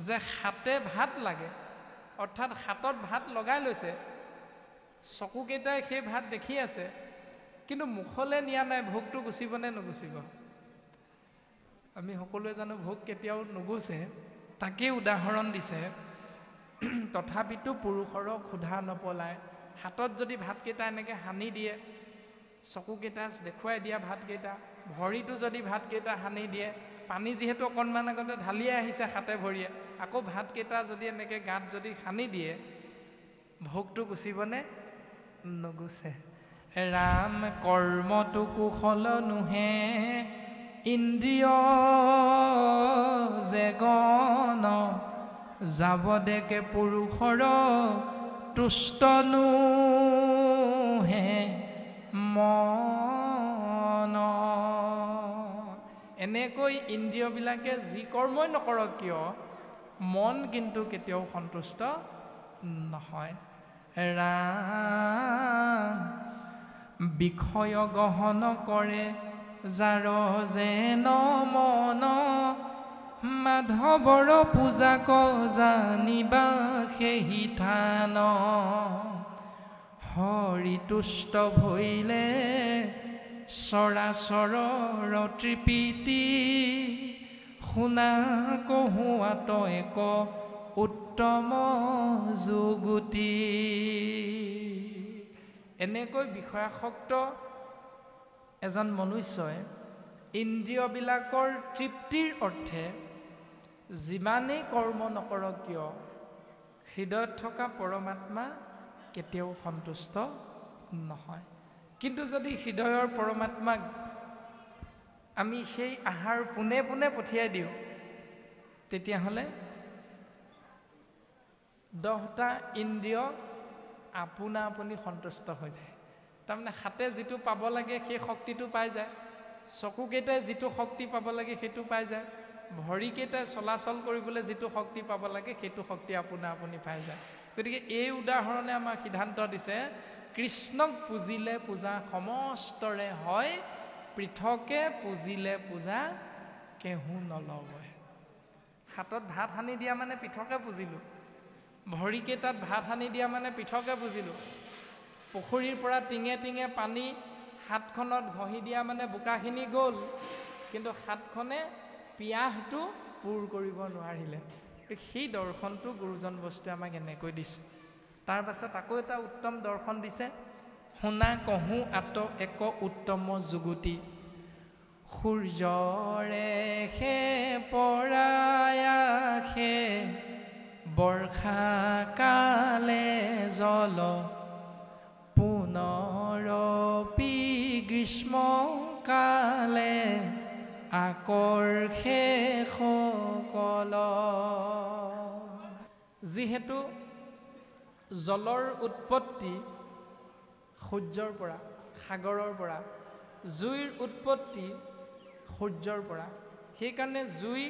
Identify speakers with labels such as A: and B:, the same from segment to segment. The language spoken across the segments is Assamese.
A: যে হাতে ভাত লাগে, অৰ্থাৎ হাতত ভাত লগাই লৈছে, চকুকেইটাই সেই ভাত দেখি আছে, কিন্তু মুখলৈ নিয়া নাই। ভোকটো গুচিব নে নুগুচিব? আমি সকলোৱে জানো ভোক কেতিয়াও নুগুচে। তাকেই উদাহৰণ দিছে। তথাপিতো পুৰুষৰ ক্ষুধা নপলায়। হাতত যদি ভাতকেইটা এনেকৈ সানি দিয়ে, চকুকেইটা দেখুৱাই দিয়া ভাতকেইটা, ভৰিটো যদি ভাতকেইটা সানি দিয়ে, পানী যিহেতু অকণমান আগতে ঢালিয়ে আহিছে হাতে ভৰিয়ে, আকৌ ভাতকেইটা যদি এনেকৈ গাত যদি সানি দিয়ে, ভোকটো গুচিবনে? নুগুচে। ৰাম কৰ্মটো কুশল নোহে, ইন্দ্ৰিয় যে গণ, যাব দেখে পুৰুষৰ তুষ্ট নোহে মন। এনেকৈ ইন্দ্ৰিয়বিলাকে যি কৰ্মই নকৰক কিয়, মন কিন্তু কেতিয়াও সন্তুষ্ট নহয়। ৰাম বিষয় গহন কৰে, যাৰ যেন মন, মাধৱৰ পূজা ক জানিবা সেই থান। হৰি তুষ্ট ভৈলে চৰাচৰৰ তৃপ্তি, শুনা কহুৱাত এক উত্তম যুগুতি। এনেকৈ বিষয়াসক্ত এজন মনুষ্যই ইন্দ্ৰিয়বিলাকৰ তৃপ্তিৰ অৰ্থে যিমানেই কৰ্ম নকৰক কিয়, হৃদয়ত থকা পৰমাত্মা কেতিয়াও সন্তুষ্ট নহয়। কিন্তু যদি হৃদয়ৰ পৰমাত্মাক আমি সেই আহাৰ পোনে পোনে পঠিয়াই দিওঁ, তেতিয়াহ'লে 10টা ইন্দ্ৰিয় আপোনা আপুনি সন্তুষ্ট হৈ যায়। তাৰমানে হাতে যিটো পাব লাগে সেই শক্তিটো পাই যায়, চকুকেইটাই যিটো শক্তি পাব লাগে সেইটো পাই যায়, ভৰিকেইটাই চলাচল কৰিবলৈ যিটো শক্তি পাব লাগে সেইটো শক্তি আপোনা আপুনি পাই যায়। গতিকে এই উদাহৰণে আমাক সিদ্ধান্ত দিছে, কৃষ্ণক পুজিলে পূজা সমস্তৰে হয়, পৃথকে পুজিলে পূজা কেহু নলয়। হাতত ভাত সানি দিয়া মানে পৃথকে পুজিলোঁ, ভৰিকেইটাত ভাত সানি দিয়া মানে পৃথকে পুজিলোঁ, পুখুৰীৰ পৰা টিঙে টিঙে পানী হাতখনত ঘঁহি দিয়া মানে বোকাখিনি গ'ল, কিন্তু হাতখনে পিয়াহটো পূৰ কৰিব নোৱাৰিলে। সেই দৰ্শনটো গুৰুজন বস্তুৱে আমাক এনেকৈ দিছে। তাৰ পাছত আকৌ এটা উত্তম দৰ্শন দিছে, শুনা কহো আত এক উত্তম যুগুতি, সূৰ্যৰে সে পৰায়াসে, বৰ্ষা কালে জল, পুনৰপি গ্ৰীষ্ম কালে আকৰ্ষে সকল। যিহেতু জলৰ উৎপত্তি সূৰ্যৰ পৰা, সাগৰৰ পৰা, জুইৰ উৎপত্তি সূৰ্যৰ পৰা, সেইকাৰণে জুই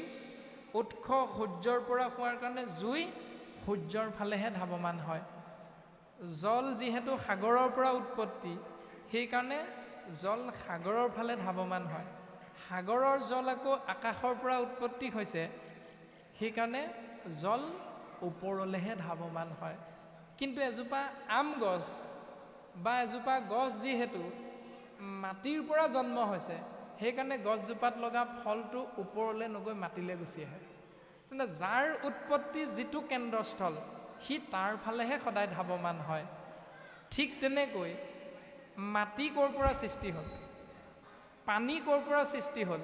A: উৎস সূৰ্যৰ পৰা হোৱাৰ কাৰণে জুই সূৰ্যৰ ফালেহে ধাৱমান হয়। জল যিহেতু সাগৰৰ পৰা উৎপত্তি, সেইকাৰণে জল সাগৰৰ ফালে ধাৱমান হয়। সাগৰৰ জল আকৌ আকাশৰ পৰা উৎপত্তি হৈছে, সেইকাৰণে জল ওপৰলৈহে ধাৱমান হয়। কিন্তু এজোপা আম গছ বা এজোপা গছ যিহেতু মাটিৰ পৰা জন্ম হৈছে, সেইকাৰণে গছজোপাত লগা ফলটো ওপৰলৈ নগৈ মাটিলৈ গুচি আহে। কিন্তু যাৰ উৎপত্তি যিটো কেন্দ্ৰস্থল, সি তাৰ ফালেহে সদায় ধাৱমান হয়। ঠিক তেনেকৈ মাটি ক'ৰ পৰা সৃষ্টি হ'ল, পানী ক'ৰ পৰা সৃষ্টি হ'ল,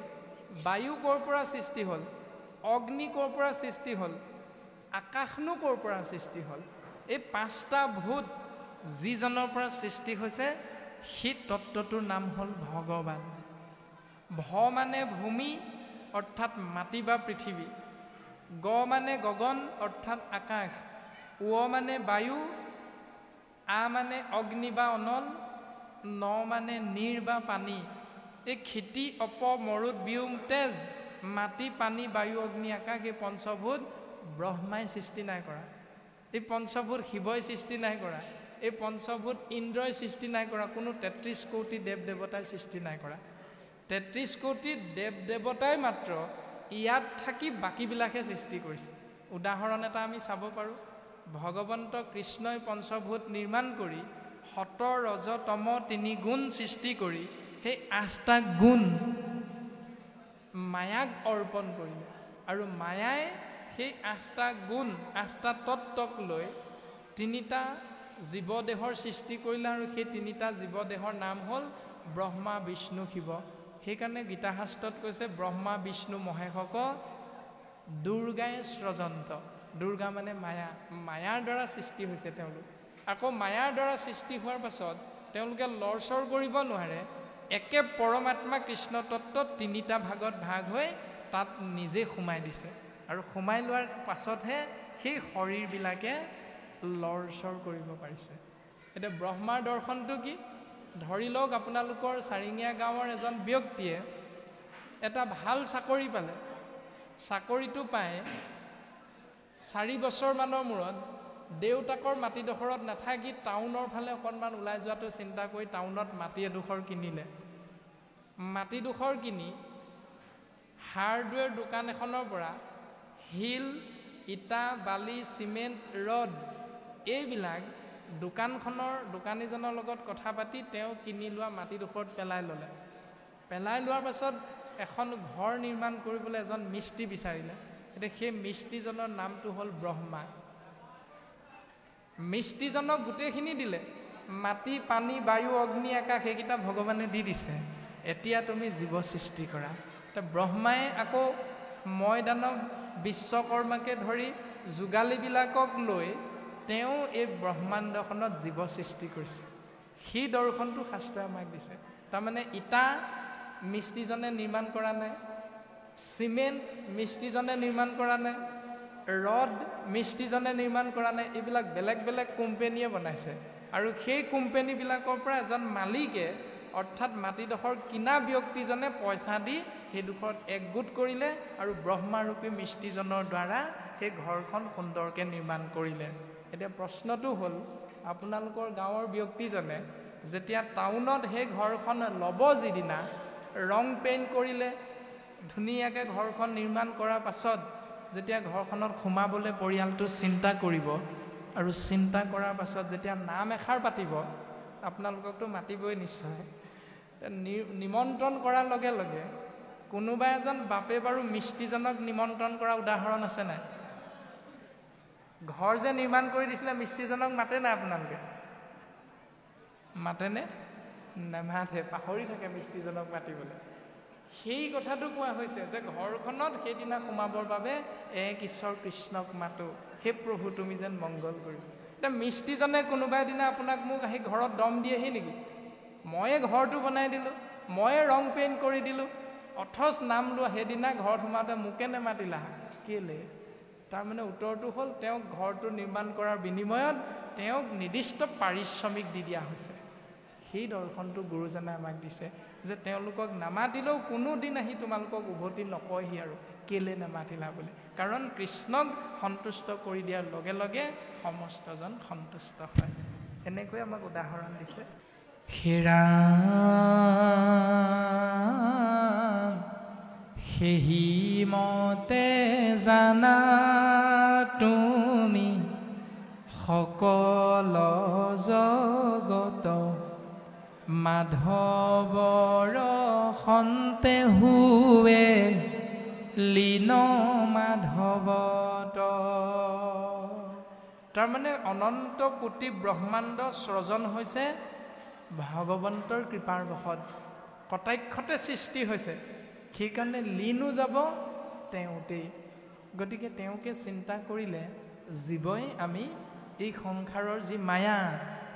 A: বায়ু ক'ৰ পৰা সৃষ্টি হ'ল, অগ্নি ক'ৰ পৰা সৃষ্টি হ'ল, আকাশনো ক'ৰ পৰা সৃষ্টি হ'ল, এই 5টা ভূত যিজনৰ পৰা সৃষ্টি হৈছে, সেই তত্ত্বটোৰ নাম হ'ল ভগৱান। ভ মানে ভূমি অৰ্থাৎ মাটি বা পৃথিৱী, গ মানে গগন অৰ্থাৎ আকাশ, উ মানে বায়ু, আ মানে অগ্নি বা অনল, ন মানে নীৰ বা পানী। এই ক্ষিতি অপ মৰুত বিয়ুম তেজ, মাটি পানী বায়ু অগ্নি আকাশ, এই পঞ্চভূত ব্ৰহ্মাই সৃষ্টি নাই কৰা, এই পঞ্চভূত শিৱই সৃষ্টি নাই কৰা, এই পঞ্চভূত ইন্দ্ৰই সৃষ্টি নাই কৰা, কোনো 33 কোটি দেৱ দেৱতাই সৃষ্টি নাই কৰা। 33 কোটি দেৱ দেৱতাই মাত্ৰ ইয়াত থাকি বাকীবিলাকে সৃষ্টি কৰিছে। উদাহৰণ এটা আমি চাব পাৰোঁ। ভগৱন্ত কৃষ্ণই পঞ্চভূত নিৰ্মাণ কৰি সত ৰজ তম 3 গুণ সৃষ্টি কৰি সেই 8টা গুণ মায়াক অৰ্পণ কৰিলে আৰু মায়াই সেই 8টা গুণ 8টা তত্ত্বক লৈ 3টা জীৱদেহৰ সৃষ্টি কৰিলে আৰু সেই 3টা জীৱদেহৰ নাম হ'ল ব্ৰহ্মা বিষ্ণু শিৱ। সেইকাৰণে গীতাশাস্ত্ৰত কৈছে ব্ৰহ্মা বিষ্ণু মহেশক দুৰ্গাই স্ৰজন্ত। দুৰ্গা মানে মায়া, মায়াৰ দ্বাৰা সৃষ্টি হৈছে তেওঁলোক। আকৌ মায়াৰ দ্বাৰা সৃষ্টি হোৱাৰ পাছত তেওঁলোকে লৰচৰ কৰিব নোৱাৰে, একে পৰমাত্মা কৃষ্ণ তত্ত্বত 3টা ভাগত ভাগ হৈ তাত নিজে সোমাই দিছে আৰু সোমাই লোৱাৰ পাছতহে সেই শৰীৰবিলাকে লৰচৰ কৰিব পাৰিছে। এতিয়া ব্ৰহ্মাৰ দৰ্শনটো কি? ধৰি লওক আপোনালোকৰ চাৰিঙীয়া গাঁৱৰ এজন ব্যক্তিয়ে এটা ভাল চাকৰি পালে। চাকৰিটো পাই 4 বছৰমানৰ মূৰত দেউতাকৰ মাটিডোখৰত নাথাকি টাউনৰ ফালে অকণমান ওলাই যোৱাটো চিন্তা কৰি টাউনত মাটি এডোখৰ কিনিলে। মাটিডোখৰ কিনি হাৰ্ডৱেৰ দোকান এখনৰ পৰা শিল, ইটা, বালি, চিমেণ্ট, ৰড এইবিলাক দোকানীজনৰ লগত কথা পাতি তেওঁ কিনি লোৱা মাটিডোখৰত পেলাই ল'লে। পেলাই লোৱাৰ পাছত এখন ঘৰ নিৰ্মাণ কৰিবলৈ এজন মিস্ত্ৰী বিচাৰিলে। এতিয়া সেই মিস্ত্ৰীজনৰ নামটো হ'ল ব্ৰহ্মা। মিস্ত্ৰীজনক গোটেইখিনি দিলে, মাটি, পানী, বায়ু, অগ্নি, আকাশ সেইকেইটা ভগৱানে দি দিছে। এতিয়া তুমি জীৱ সৃষ্টি কৰা। এতিয়া ব্ৰহ্মাই আকৌ ময়দানৱ বিশ্বকৰ্মাকে ধৰি যোগালীবিলাকক লৈ তেওঁ এই ব্ৰহ্মাণ্ডখনত জীৱ সৃষ্টি কৰিছে। সেই দৰ্শনটো শাস্ত্ৰই আমাক দিছে। তাৰমানে ইটা মিস্ত্ৰীজনে নিৰ্মাণ কৰা নাই, চিমেণ্ট মিস্ত্ৰীজনে নিৰ্মাণ কৰা নাই, ৰড মিস্ত্ৰীজনে নিৰ্মাণ কৰা নাই, এইবিলাক বেলেগ বেলেগ কোম্পেনীয়ে বনাইছে। আৰু সেই কোম্পেনীবিলাকৰ পৰা এজন মালিকে অৰ্থাৎ মাটিডোখৰ কিনা ব্যক্তিজনে পইচা দি সেইডোখৰত একগোট কৰিলে আৰু ব্ৰহ্মাৰূপী মিস্ত্ৰীজনৰ দ্বাৰা সেই ঘৰখন সুন্দৰকৈ নিৰ্মাণ কৰিলে। এতিয়া প্ৰশ্নটো হ'ল আপোনালোকৰ গাঁৱৰ ব্যক্তিজনে যেতিয়া টাউনত সেই ঘৰখন ল'ব, যিদিনা ৰং পেইণ্ট কৰিলে, ধুনীয়াকৈ ঘৰখন নিৰ্মাণ কৰাৰ পাছত যেতিয়া ঘৰখনত সোমাবলৈ পৰিয়ালটো চিন্তা কৰিব আৰু চিন্তা কৰাৰ পাছত যেতিয়া নাম এষাৰ পাতিব, আপোনালোককতো মাতিবই নিশ্চয়। নিমন্ত্ৰণ কৰাৰ লগে লগে কোনোবা এজন বাপে বাৰু মিস্ত্ৰীজনক নিমন্ত্ৰণ কৰা উদাহৰণ আছে নাই? ঘৰ যে নিৰ্মাণ কৰি দিছিলে মিস্ত্ৰীজনক মাতে নাই আপোনালোকে? মাতেনে? নেমাতে, পাহৰি থাকে মিস্ত্ৰীজনক মাতিবলৈ। সেই কথাটো কোৱা হৈছে যে ঘৰখনত সেইদিনা সোমাবৰ বাবে এক ঈশ্বৰ কৃষ্ণক মাতো, হে প্ৰভু তুমি যেন মংগল কৰি। এতিয়া মিস্ত্ৰীজনে কোনোবা এদিনা আপোনাক মোক আহি ঘৰত দম দিয়েহি নেকি? ময়ে ঘৰটো বনাই দিলোঁ, ময়ে ৰং পেইণ্ট কৰি দিলোঁ, অথচ নাম লোৱা সেইদিনা ঘৰত সোমাওঁতে মোকে নেমাতিলা কেলে? তাৰমানে উত্তৰটো হ'ল তেওঁক ঘৰটো নিৰ্মাণ কৰাৰ বিনিময়ত তেওঁক নিৰ্দিষ্ট পাৰিশ্ৰমিক দি দিয়া হৈছে। সেই দৰ্শনটো গুৰুজনে আমাক দিছে যে তেওঁলোকক নামাতিলেও কোনোদিন আহি তোমালোকক উভতি নকয়হি আৰু কেলে নামাতিলা বুলি। কাৰণ কৃষ্ণক সন্তুষ্ট কৰি দিয়াৰ লগে লগে সমস্তজন সন্তুষ্ট হয়। এনেকৈ আমাক উদাহৰণ দিছে। হেৰাম সেহি মতে জানা তুমি সকল জগত, মাধৱৰ সন্তে হুৱে লীন মাধৱত। তাৰমানে অনন্ত কোটি ব্ৰহ্মাণ্ড সৃজন হৈছে ভগৱন্তৰ কৃপাৰ বশত, কটাক্ষতে সৃষ্টি হৈছে। সেইকাৰণে লীনো যাব তেওঁতেই। গতিকে তেওঁকে চিন্তা কৰিলে জীৱই আমি এই সংসাৰৰ যি মায়া,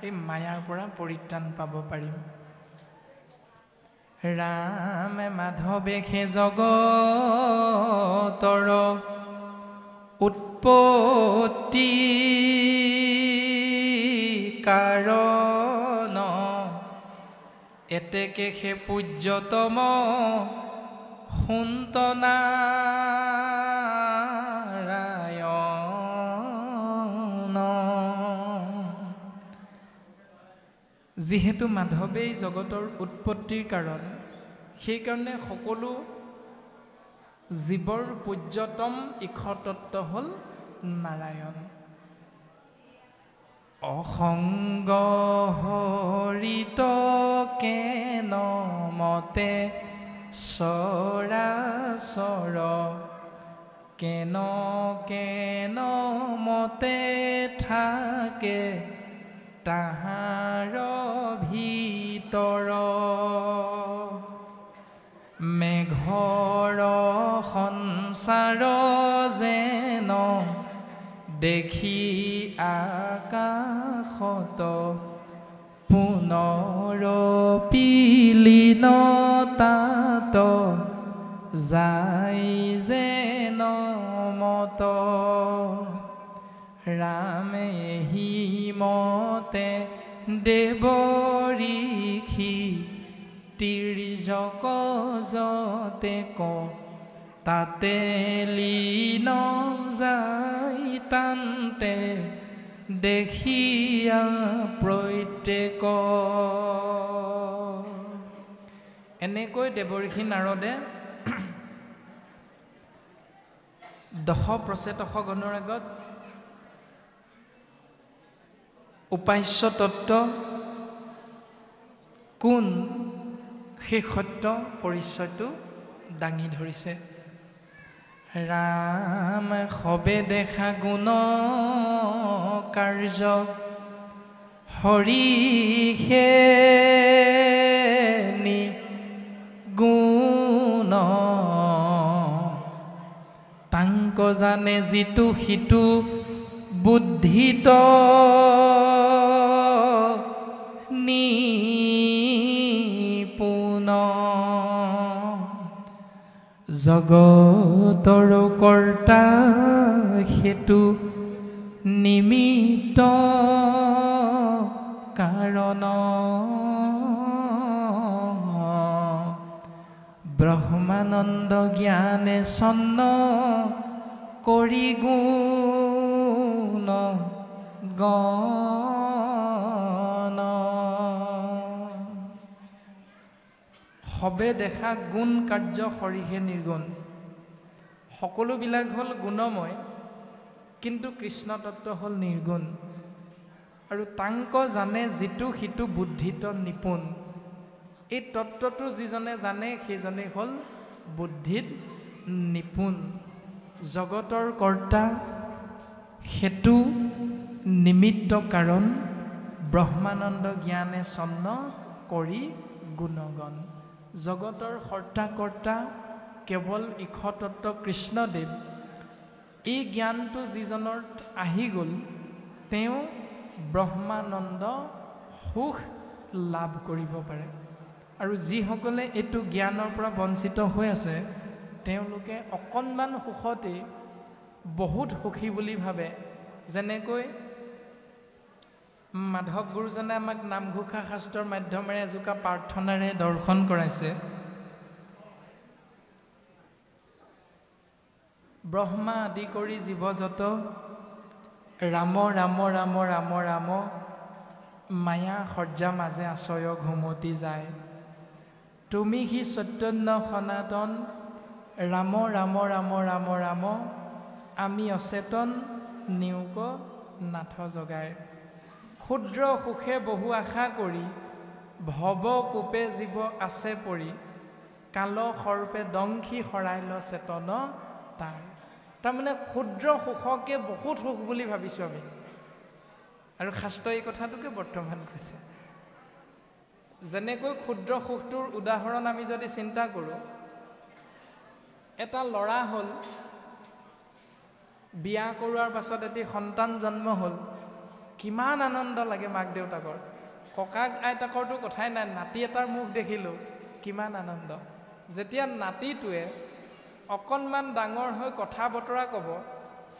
A: এই মায়াৰ পৰা পৰিত্ৰাণ পাব পাৰিম। ৰামে মাধৱে সে জগতৰ উৎপত্তি কাৰণ, এতেকে সে পূজ্যতম সুন্ত নাৰায়ণ। যিহেতু মাধৱেই জগতৰ উৎপত্তিৰ কাৰণ, সেইকাৰণে সকলো জীৱৰ পূজ্যতম ঈশতত্ব হ'ল নাৰায়ণ। অসংগ হৰিত কেন মতে চৰাচৰ, কেন কেন মতে থাকে তাহাৰ ভিতৰ। মেঘৰ সঞ্চাৰ যেন দেখি আকাশত, পুনৰ পিলিন তাত যাই যেন মত। ৰামে হিমতে দেৱ ঋষি তিৰ্যক যতে ক, তাতে লীন যাই তান্তে দেখিয়া প্ৰত্যেক। এনেকৈ দেৱৰ্ষি নাৰদে দশ প্ৰচেতসগণৰ আগত উপাস্য তত্ত্ব কোন সেই সত্য পৰিচয়টো দাঙি ধৰিছে। ৰাম সবে দেখা গুণ কাৰ্য, হৰিষে গুণ তাংক জানে যিটো সিটো বুদ্ধিত নিপুণ। জগতৰ কৰ্তা হেতু নিমিত্ত কাৰণ, ব্ৰহ্মানন্দ জ্ঞানে চন্ন কৰি গুণ গণ। সবে দেখা গুণ কাৰ্য হৰিষে নিৰ্গুণ। সকলোবিলাক হ'ল গুণময়, কিন্তু কৃষ্ণ তত্ত্ব হ'ল নিৰ্গুণ। আৰু তাংক জানে যিটো সিটো বুদ্ধিত নিপুণ। এই তত্ত্বটো যিজনে জানে সেইজনে হ'ল বুদ্ধিত নিপুণ। জগতৰ কৰ্তা হেতু নিমিত্ত কাৰণ, ব্ৰহ্মানন্দ জ্ঞানে চন্ন কৰি গুণগণ। জগতৰ হৰ্তা কৰ্তা কেৱল ইশতত্ত্ব কৃষ্ণদেৱ। এই জ্ঞানটো যিজনৰ আহি গ'ল, তেওঁ ব্ৰহ্মানন্দ সুখ লাভ কৰিব পাৰে। আৰু যিসকলে এইটো জ্ঞানৰ পৰা বঞ্চিত হৈ আছে, তেওঁলোকে অকণমান সুখতেই বহুত সুখী বুলি ভাবে। যেনেকৈ মাধৱ গুৰুজনে আমাক নামঘোষা শাস্ত্ৰৰ মাধ্যমেৰে এজোকা প্ৰাৰ্থনাৰে দৰ্শন কৰাইছে। ব্ৰহ্মা আদি কৰি জীৱ যত, ৰাম ৰাম ৰাম ৰাম ৰাম, মায়া সজ্জা মাজে আশ্ৰয় ঘুমতি যায়। তুমি সি চৈতন্য সনাতন, ৰাম ৰাম ৰাম ৰাম ৰাম, আমি অচেতন নিয়োগ নাথ জগাই। ক্ষুদ্ৰ সুখে বহু আশা কৰি, ভৱ কোপে জীৱ আছে পৰি, কাল সৰ্পে দংশী হৰাইল চেতন তাৰ। তাৰমানে ক্ষুদ্ৰ সুখকে বহুত সুখ বুলি ভাবিছোঁ আমি। আৰু শাস্ত্ৰই এই কথাটোকে বৰ্তমান কৈছে। যেনেকৈ ক্ষুদ্ৰ সুখটোৰ উদাহৰণ আমি যদি চিন্তা কৰোঁ, এটা ল'ৰা হ'ল, বিয়া কৰোৱাৰ পাছত এটি সন্তান জন্ম হ'ল, কিমান আনন্দ লাগে মাক দেউতাকৰ। ককাক আইতাকৰতো কথাই নাই, নাতি এটাৰ মুখ দেখিলোঁ কিমান আনন্দ। যেতিয়া নাতিটোৱে অকণমান ডাঙৰ হৈ কথা বতৰা ক'ব,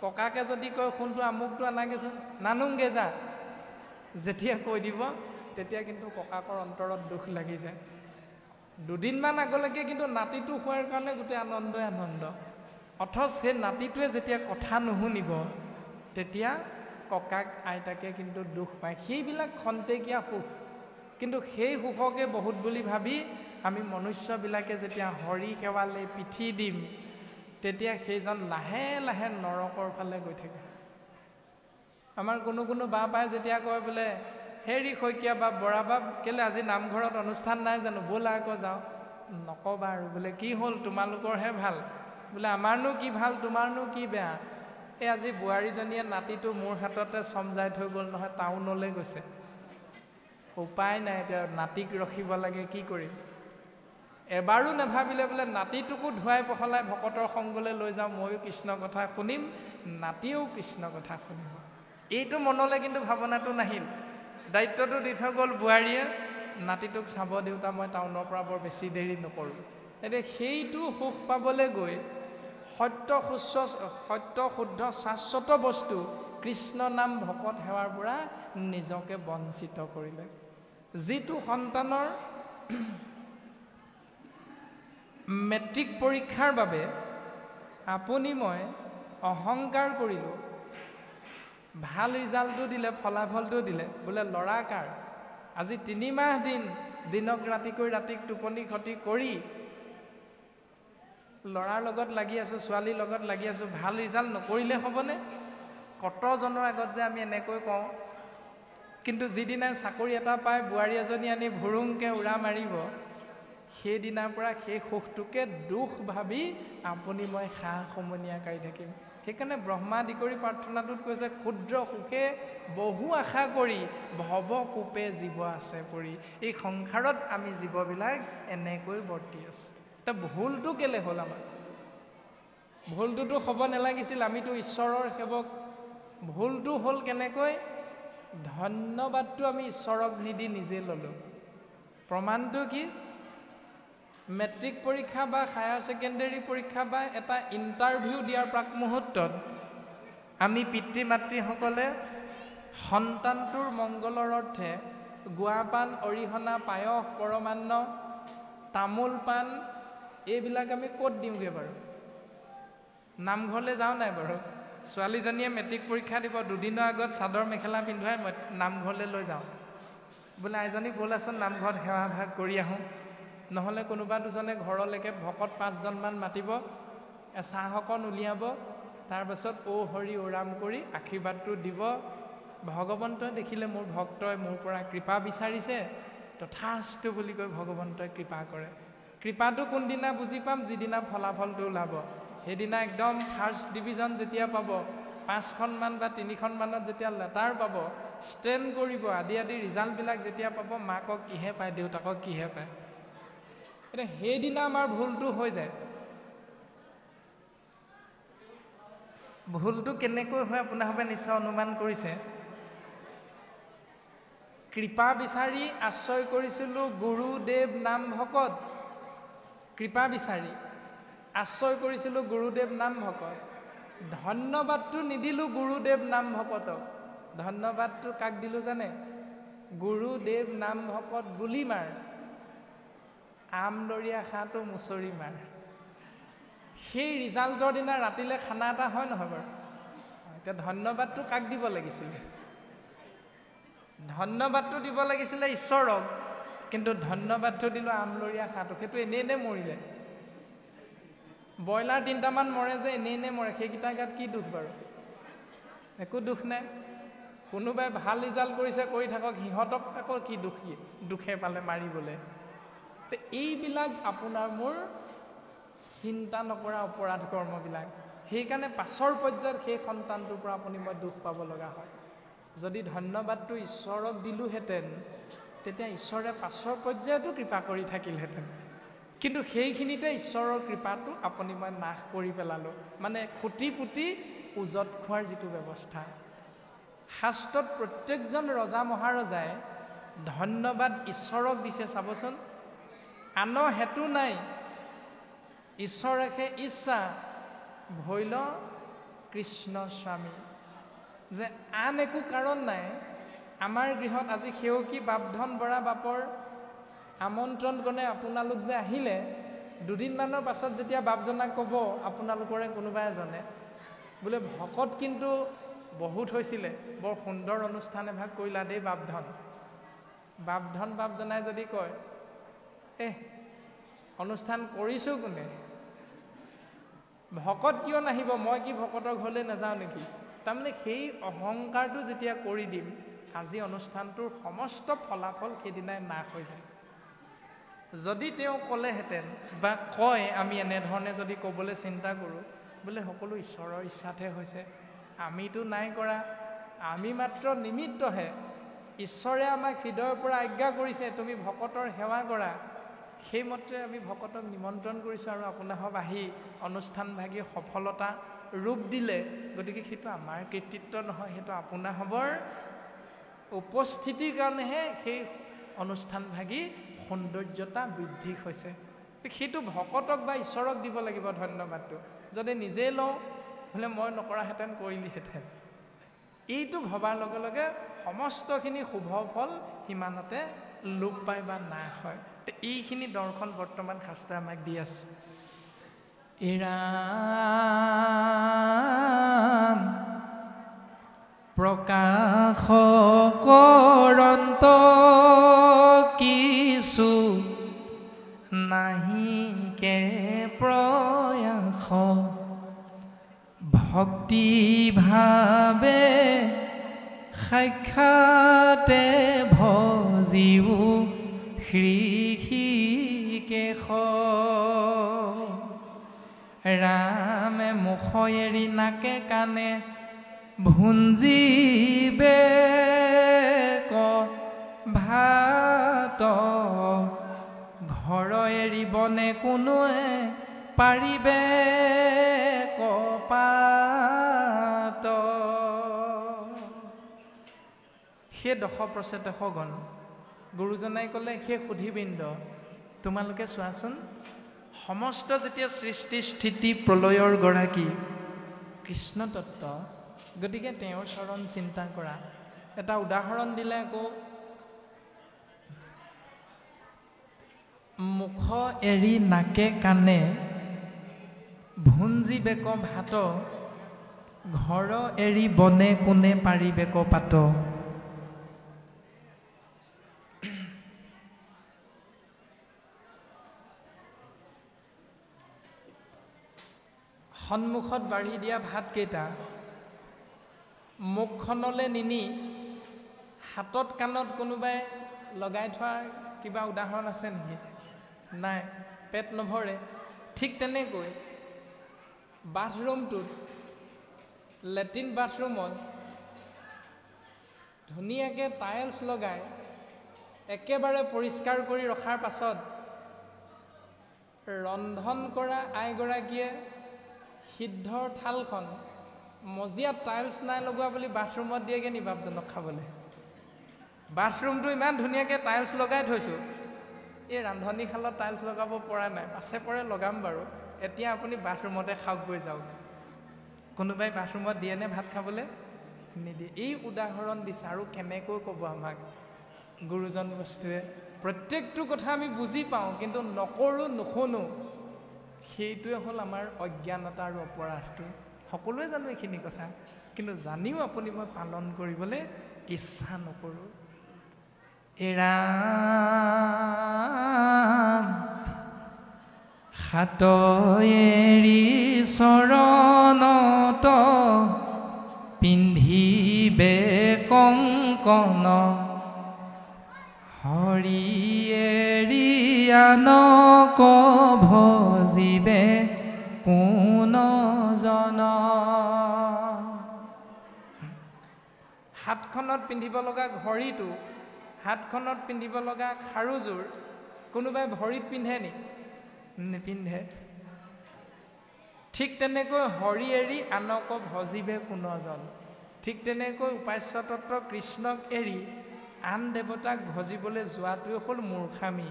A: ককাকে যদি কয় শুনটো আমুকটো আনাগেচোন, নানোংগে যা, যেতিয়া কৈ দিব তেতিয়া কিন্তু ককাকৰ অন্তৰত দুখ লাগি যায়। দুদিনমান আগলৈকে কিন্তু নাতিটো হোৱাৰ কাৰণে গোটেই আনন্দই আনন্দ। অথচ সেই নাতিটোৱে যেতিয়া কথা নুশুনিব, তেতিয়া ককাক আইতাকে কিন্তু দুখ পায়। সেইবিলাক খন্তেকীয়া সুখ, কিন্তু সেই সুখকে বহুত বুলি ভাবি আমি মনুষ্যবিলাকে যেতিয়া হৰি সেৱালে পিঠি দিম, তেতিয়া সেইজন লাহে লাহে নৰকৰ ফালে গৈ থাকে। আমাৰ কোনো বা পাই যেতিয়া কয় বোলে হেৰি শইকীয়া বা বৰা বা কেলে আজি নামঘৰত অনুষ্ঠান নাই জানো, ব'লা আকৌ যাওঁ, নক'বা আৰু বোলে কি হ'ল তোমালোকৰহে ভাল, বোলে আমাৰনো কি ভাল তোমাৰনো কি বেয়া, এই আজি বোৱাৰীজনীয়ে নাতিটো মোৰ হাততে চমজাই থৈ গ'ল নহয়, টাউনলৈ গৈছে, উপায় নাই এতিয়া নাতিক ৰখিব লাগে, কি কৰিম। এবাৰো নাভাবিলে বোলে নাতিটোকো ধুৱাই পখলাই ভকতৰ সংগলৈ লৈ যাওঁ, ময়ো কৃষ্ণ কথা শুনিম, নাতিয়েও কৃষ্ণ কথা শুনিম। এইটো মনলৈ কিন্তু ভাৱনাটো নাহিল। দায়িত্বটো দি থৈ গ'ল বোৱাৰীয়ে, নাতিটোক চাব দেউতা, মই টাউনৰ পৰা বৰ বেছি দেৰি নকৰোঁ। এতিয়া সেইটো সুখ পাবলৈ গৈ সত্য শুদ্ধ শাশ্বত বস্তু কৃষ্ণ নাম ভকত সেৱাৰ পৰা নিজকে বঞ্চিত কৰিলে। যিটো সন্তানৰ মেট্ৰিক পৰীক্ষাৰ বাবে আপুনি মই অহংকাৰ কৰিলোঁ, ভাল ৰিজাল্টটো দিলে, ফলাফলটো দিলে, বোলে ল'ৰা কাৰ, আজি 3 মাহ দিনক ৰাতিকৈ ৰাতিক টোপনি ক্ষতি কৰি ল'ৰাৰ লগত লাগি আছোঁ, ছোৱালীৰ লগত লাগি আছোঁ, ভাল ৰিজাল্ট নকৰিলে হ'বনে? কতজনৰ আগত যে আমি এনেকৈ কওঁ। কিন্তু যিদিনাই চাকৰি এটা পাই বোৱাৰী এজনী আনি ভুৰুংকৈ উৰা মাৰিব, সেইদিনাৰ পৰা সেই সুখটোকে দুখ ভাবি আপুনি মই সা সমনীয়া কাঢ়ি থাকিম। সেইকাৰণে ব্ৰহ্মাদি কৰি প্ৰাৰ্থনাটোত কৈছে, ক্ষুদ্ৰ সুখে বহু আশা কৰি ভৱ কোপে জীৱ আছে পৰি। এই সংসাৰত আমি জীৱবিলাক এনেকৈ বৰ্তি আছোঁ। এতিয়া ভুলটো কেলে হ'ল আমাৰ? ভুলটোতো হ'ব নালাগিছিল, আমিতো ঈশ্বৰৰ সেৱক। ভুলটো হ'ল কেনেকৈ? ধন্যবাদটো আমি ঈশ্বৰক নিদি নিজে ল'লোঁ। প্ৰমাণটো কি? মেট্ৰিক পৰীক্ষা বা হায়াৰ ছেকেণ্ডেৰী পৰীক্ষা বা এটা ইণ্টাৰভিউ দিয়াৰ প্ৰাক মুহূৰ্তত আমি পিতৃ মাতৃসকলে সন্তানটোৰ মংগলৰ অৰ্থে গুৱা পাণ, অৰিহণা, পায়স, পৰমান্ন, তামোল পাণ এইবিলাক আমি ক'ত দিওঁগৈ বাৰু? নামঘৰলৈ যাওঁ নাই বাৰু? ছোৱালীজনীয়ে মেট্ৰিক পৰীক্ষা দিব, দুদিনৰ আগত চাদৰ মেখেলা পিন্ধুৱাই মই নামঘৰলৈ লৈ যাওঁ, বোলে আইজনী ব'লাচোন নামঘৰত সেৱা ভাগ কৰি আহোঁ। নহ'লে কোনোবা দুজনে ঘৰলৈকে ভকত 5জনমান মাতিব, চাহ অকণ উলিয়াব, তাৰপাছত হৰি ৰাম কৰি আশীৰ্বাদটো দিব। ভগৱন্তই দেখিলে মোৰ ভক্তই মোৰ পৰা কৃপা বিচাৰিছে, তথাস্তু বুলি কৈ ভগৱন্তই কৃপা কৰে। কৃপাটো কোনদিনা বুজি পাম? যিদিনা ফলাফলটো ওলাব। সেইদিনা একদম ফাৰ্ষ্ট ডিভিজন যেতিয়া পাব, 5খনমান বা 3খনমানত যেতিয়া লেটাৰ পাব, ষ্টেণ্ড কৰিব, আদি ৰিজাল্টবিলাক যেতিয়া পাব, মাকক কিহে পায়, দেউতাকক কিহে পায়। এতিয়া সেইদিনা আমাৰ ভুলটো হৈ যায়। ভুলটো কেনেকৈ হয় আপোনালোকে নিশ্চয় অনুমান কৰিছে। কৃপা বিচাৰি আশ্ৰয় কৰিছিলোঁ গুৰুদেৱ নাম ভকত। কৃপা বিচাৰি আশ্ৰয় কৰিছিলোঁ গুৰুদেৱ নাম ভকত। ধন্যবাদটো নিদিলোঁ গুৰুদেৱ নাম ভকতক। ধন্যবাদটো কাক দিলোঁ জানে? গুৰুদেৱ নাম ভকত গুলি মাৰ, আমদৰীয়া খাটো মুচৰি মাৰ। সেই ৰিজাল্টৰ দিনা ৰাতিলৈ খানা এটা হয় নহয় বাৰু? এতিয়া ধন্যবাদটো কাক দিব লাগিছিলে? ধন্যবাদটো দিব লাগিছিলে ঈশ্বৰক, কিন্তু ধন্যবাদটো দিলোঁ আমলৰীয়া খাটো। সেইটো এনেই মৰিলে। ব্ৰইলাৰ 3টামান মৰে যে এনেই মৰে, সেইকেইটাৰ গাত কি দুখ বাৰু? একো দুখ নাই। কোনোবাই ভাল ৰিজাল্ট কৰিছে, কৰি থাকক, সিহঁতক আকৌ কি দুখে পালে মাৰিবলৈ। এইবিলাক আপোনাৰ মোৰ চিন্তা নকৰা অপৰাধ কৰ্মবিলাক। সেইকাৰণে পাছৰ পৰ্যায়ত সেই সন্তানটোৰ পৰা আপুনি মই দুখ পাব লগা হয়। যদি ধন্যবাদটো ঈশ্বৰক দিলোহেঁতেন, তেতিয়া ঈশ্বৰে পাছৰ পৰ্যায়তো কৃপা কৰি থাকিলহেঁতেন। কিন্তু সেইখিনিতে ঈশ্বৰৰ কৃপাটো আপুনি মই নাশ কৰি পেলালোঁ। মানে খুটি পুতি উজত খোৱাৰ যিটো ব্যৱস্থা, শাস্ত্ৰত প্ৰত্যেকজন ৰজা মহাৰজাই ধন্যবাদ ঈশ্বৰক দিছে। চাবচোন, আনৰ হেতু নাই, ঈশ্বৰেহে ইচ্ছা ভৈল কৃষ্ণ স্বামী। যে আন একো কাৰণ নাই। আমাৰ গৃহত আজি সেৱকী বাপধন বৰা বাপৰ আমন্ত্ৰণ গণে আপোনালোক যে আহিলে, দুদিনমানৰ পাছত যেতিয়া বাপজনাক ক'ব আপোনালোকৰে কোনোবা এজনে, বোলে ভকত কিন্তু বহুত হৈছিলে, বৰ সুন্দৰ অনুষ্ঠান এভাগ কৰিলা দেই বাপধন। বাপধন বাপজনাই যদি কয়, অনুষ্ঠান কৰিছোঁ কোনে? ভকত কিয় নাহিব, মই কি ভকতৰ ঘৰলৈ নাযাওঁ নেকি? তাৰমানে সেই অহংকাৰটো যেতিয়া কৰি দিম, আজি অনুষ্ঠানটোৰ সমস্ত ফলাফল সেইদিনাই নাশ হৈ যায়। যদি তেওঁ ক'লেহেঁতেন বা কয়, আমি এনেধৰণে যদি ক'বলৈ চিন্তা কৰোঁ, বোলে সকলো ঈশ্বৰৰ ইচ্ছাতহে হৈছে, আমিতো নাই কৰা, আমি মাত্ৰ নিমিত্তহে, ঈশ্বৰে আমাক হৃদয়ৰ পৰা আজ্ঞা কৰিছে তুমি ভকতৰ সেৱা কৰা, সেইমতে আমি ভকতক নিমন্ত্ৰণ কৰিছোঁ আৰু আপোনাসব আহি অনুষ্ঠানভাগী সফলতা ৰূপ দিলে, গতিকে সেইটো আমাৰ কৃতিত্ব নহয়, সেইটো আপোনাসবৰ উপস্থিতিৰ কাৰণেহে সেই অনুষ্ঠানভাগী সৌন্দৰ্যতা বৃদ্ধি হৈছে। সেইটো ভকতক বা ঈশ্বৰক দিব লাগিব ধন্যবাদটো। যদি নিজে লওঁ বোলে মই নকৰাহেঁতেন কৰিলিহেঁতেন, এইটো ভবাৰ লগে লগে সমস্তখিনি শুভ ফল সিমানতে লোপ পায় বা নাশ হয়। এইখিনি দৰ্শন বৰ্তমান শাস্ত্ৰই আমাক দি আছে। ৰাম প্ৰকাশ কৰন্ত কিছু নাহিকে প্ৰয়াস, ভক্তি ভাবে সাক্ষাতে ভজিও হৃষিকেশ। ৰামে মুখ এৰি নাকে কাণে ভুঞ্জিবে ক ভাত, ঘৰ এৰিবনে কোনোৱে পাৰিবে কপাত। সেই ১০০% গণ গুৰুজনাই ক'লে, সেই সুধীবৃন্দ তোমালোকে চোৱাচোন, সমস্ত যেতিয়া সৃষ্টি স্থিতি প্ৰলয়ৰ গৰাকী কৃষ্ণ তত্ত্ব, গতিকে তেওঁৰ চৰণ চিন্তা কৰা। এটা উদাহৰণ দিলে আকৌ, মুখ এৰি নাকে কাণে ভুঞ্জিবে ক ভাত, ঘৰ এৰি বনে কোনে পাৰিবে ক পাত। সন্মুখত বাঢ়ি দিয়া ভাতকেইটা মুখখনলৈ নিনি হাতত কাণত কোনোবাই লগাই থোৱাৰ কিবা উদাহৰণ আছে নেকি? নাই, পেট নভৰে। ঠিক তেনেকৈ বাথৰুমটোত, লেট্ৰিন বাথৰুমত ধুনীয়াকৈ টাইলছ লগাই একেবাৰে পৰিষ্কাৰ কৰি ৰখাৰ পাছত ৰন্ধন কৰা আইগৰাকীয়ে সিদ্ধৰ থালখন মজিয়াত টাইলছ নাই লগোৱা বুলি বাথৰুমত দিয়েগৈ নি বাপজনক খাবলৈ? বাথৰুমটো ইমান ধুনীয়াকৈ টাইলছ লগাই থৈছোঁ, এই ৰান্ধনীশালত টাইলছ লগাব পৰা নাই, পাছে পৰে লগাম বাৰু, এতিয়া আপুনি বাথৰুমতে খাওক, গৈ যাওক। কোনোবাই বাথৰুমত দিয়েনে ভাত খাবলৈ? নিদিয়ে। এই উদাহৰণ দিছে। আৰু কেনেকৈ ক'ব আমাক গুৰুজন বস্তুৱে? প্ৰত্যেকটো কথা আমি বুজি পাওঁ, কিন্তু নকৰোঁ, নুশুনো। সেইটোৱে হ'ল আমাৰ অজ্ঞানতা আৰু অপৰাধটো। সকলোৱে জানো এইখিনি কথা, কিন্তু জানিও আপুনি মই পালন কৰিবলৈ ইচ্ছা নকৰোঁ। ৰাম হাত এৰি চৰণত পিন্ধিবে কংকণ, হৰি এৰি আনক ভজিবে কোন জন। হাতখনত পিন্ধিব লগা ঘড়ীটো, হাতখনত পিন্ধিব লগা খাৰুযোৰ কোনোবাই ভৰিত পিন্ধে নি? নিপিন্ধে। ঠিক তেনেকৈ হৰি এৰি আনক ভজিবে কোনজন। ঠিক তেনেকৈ উপাস্য তত্ত্ব কৃষ্ণক এৰি আন দেৱতাক ভজিবলৈ যোৱাটোৱে হ'ল মূৰ্খামি।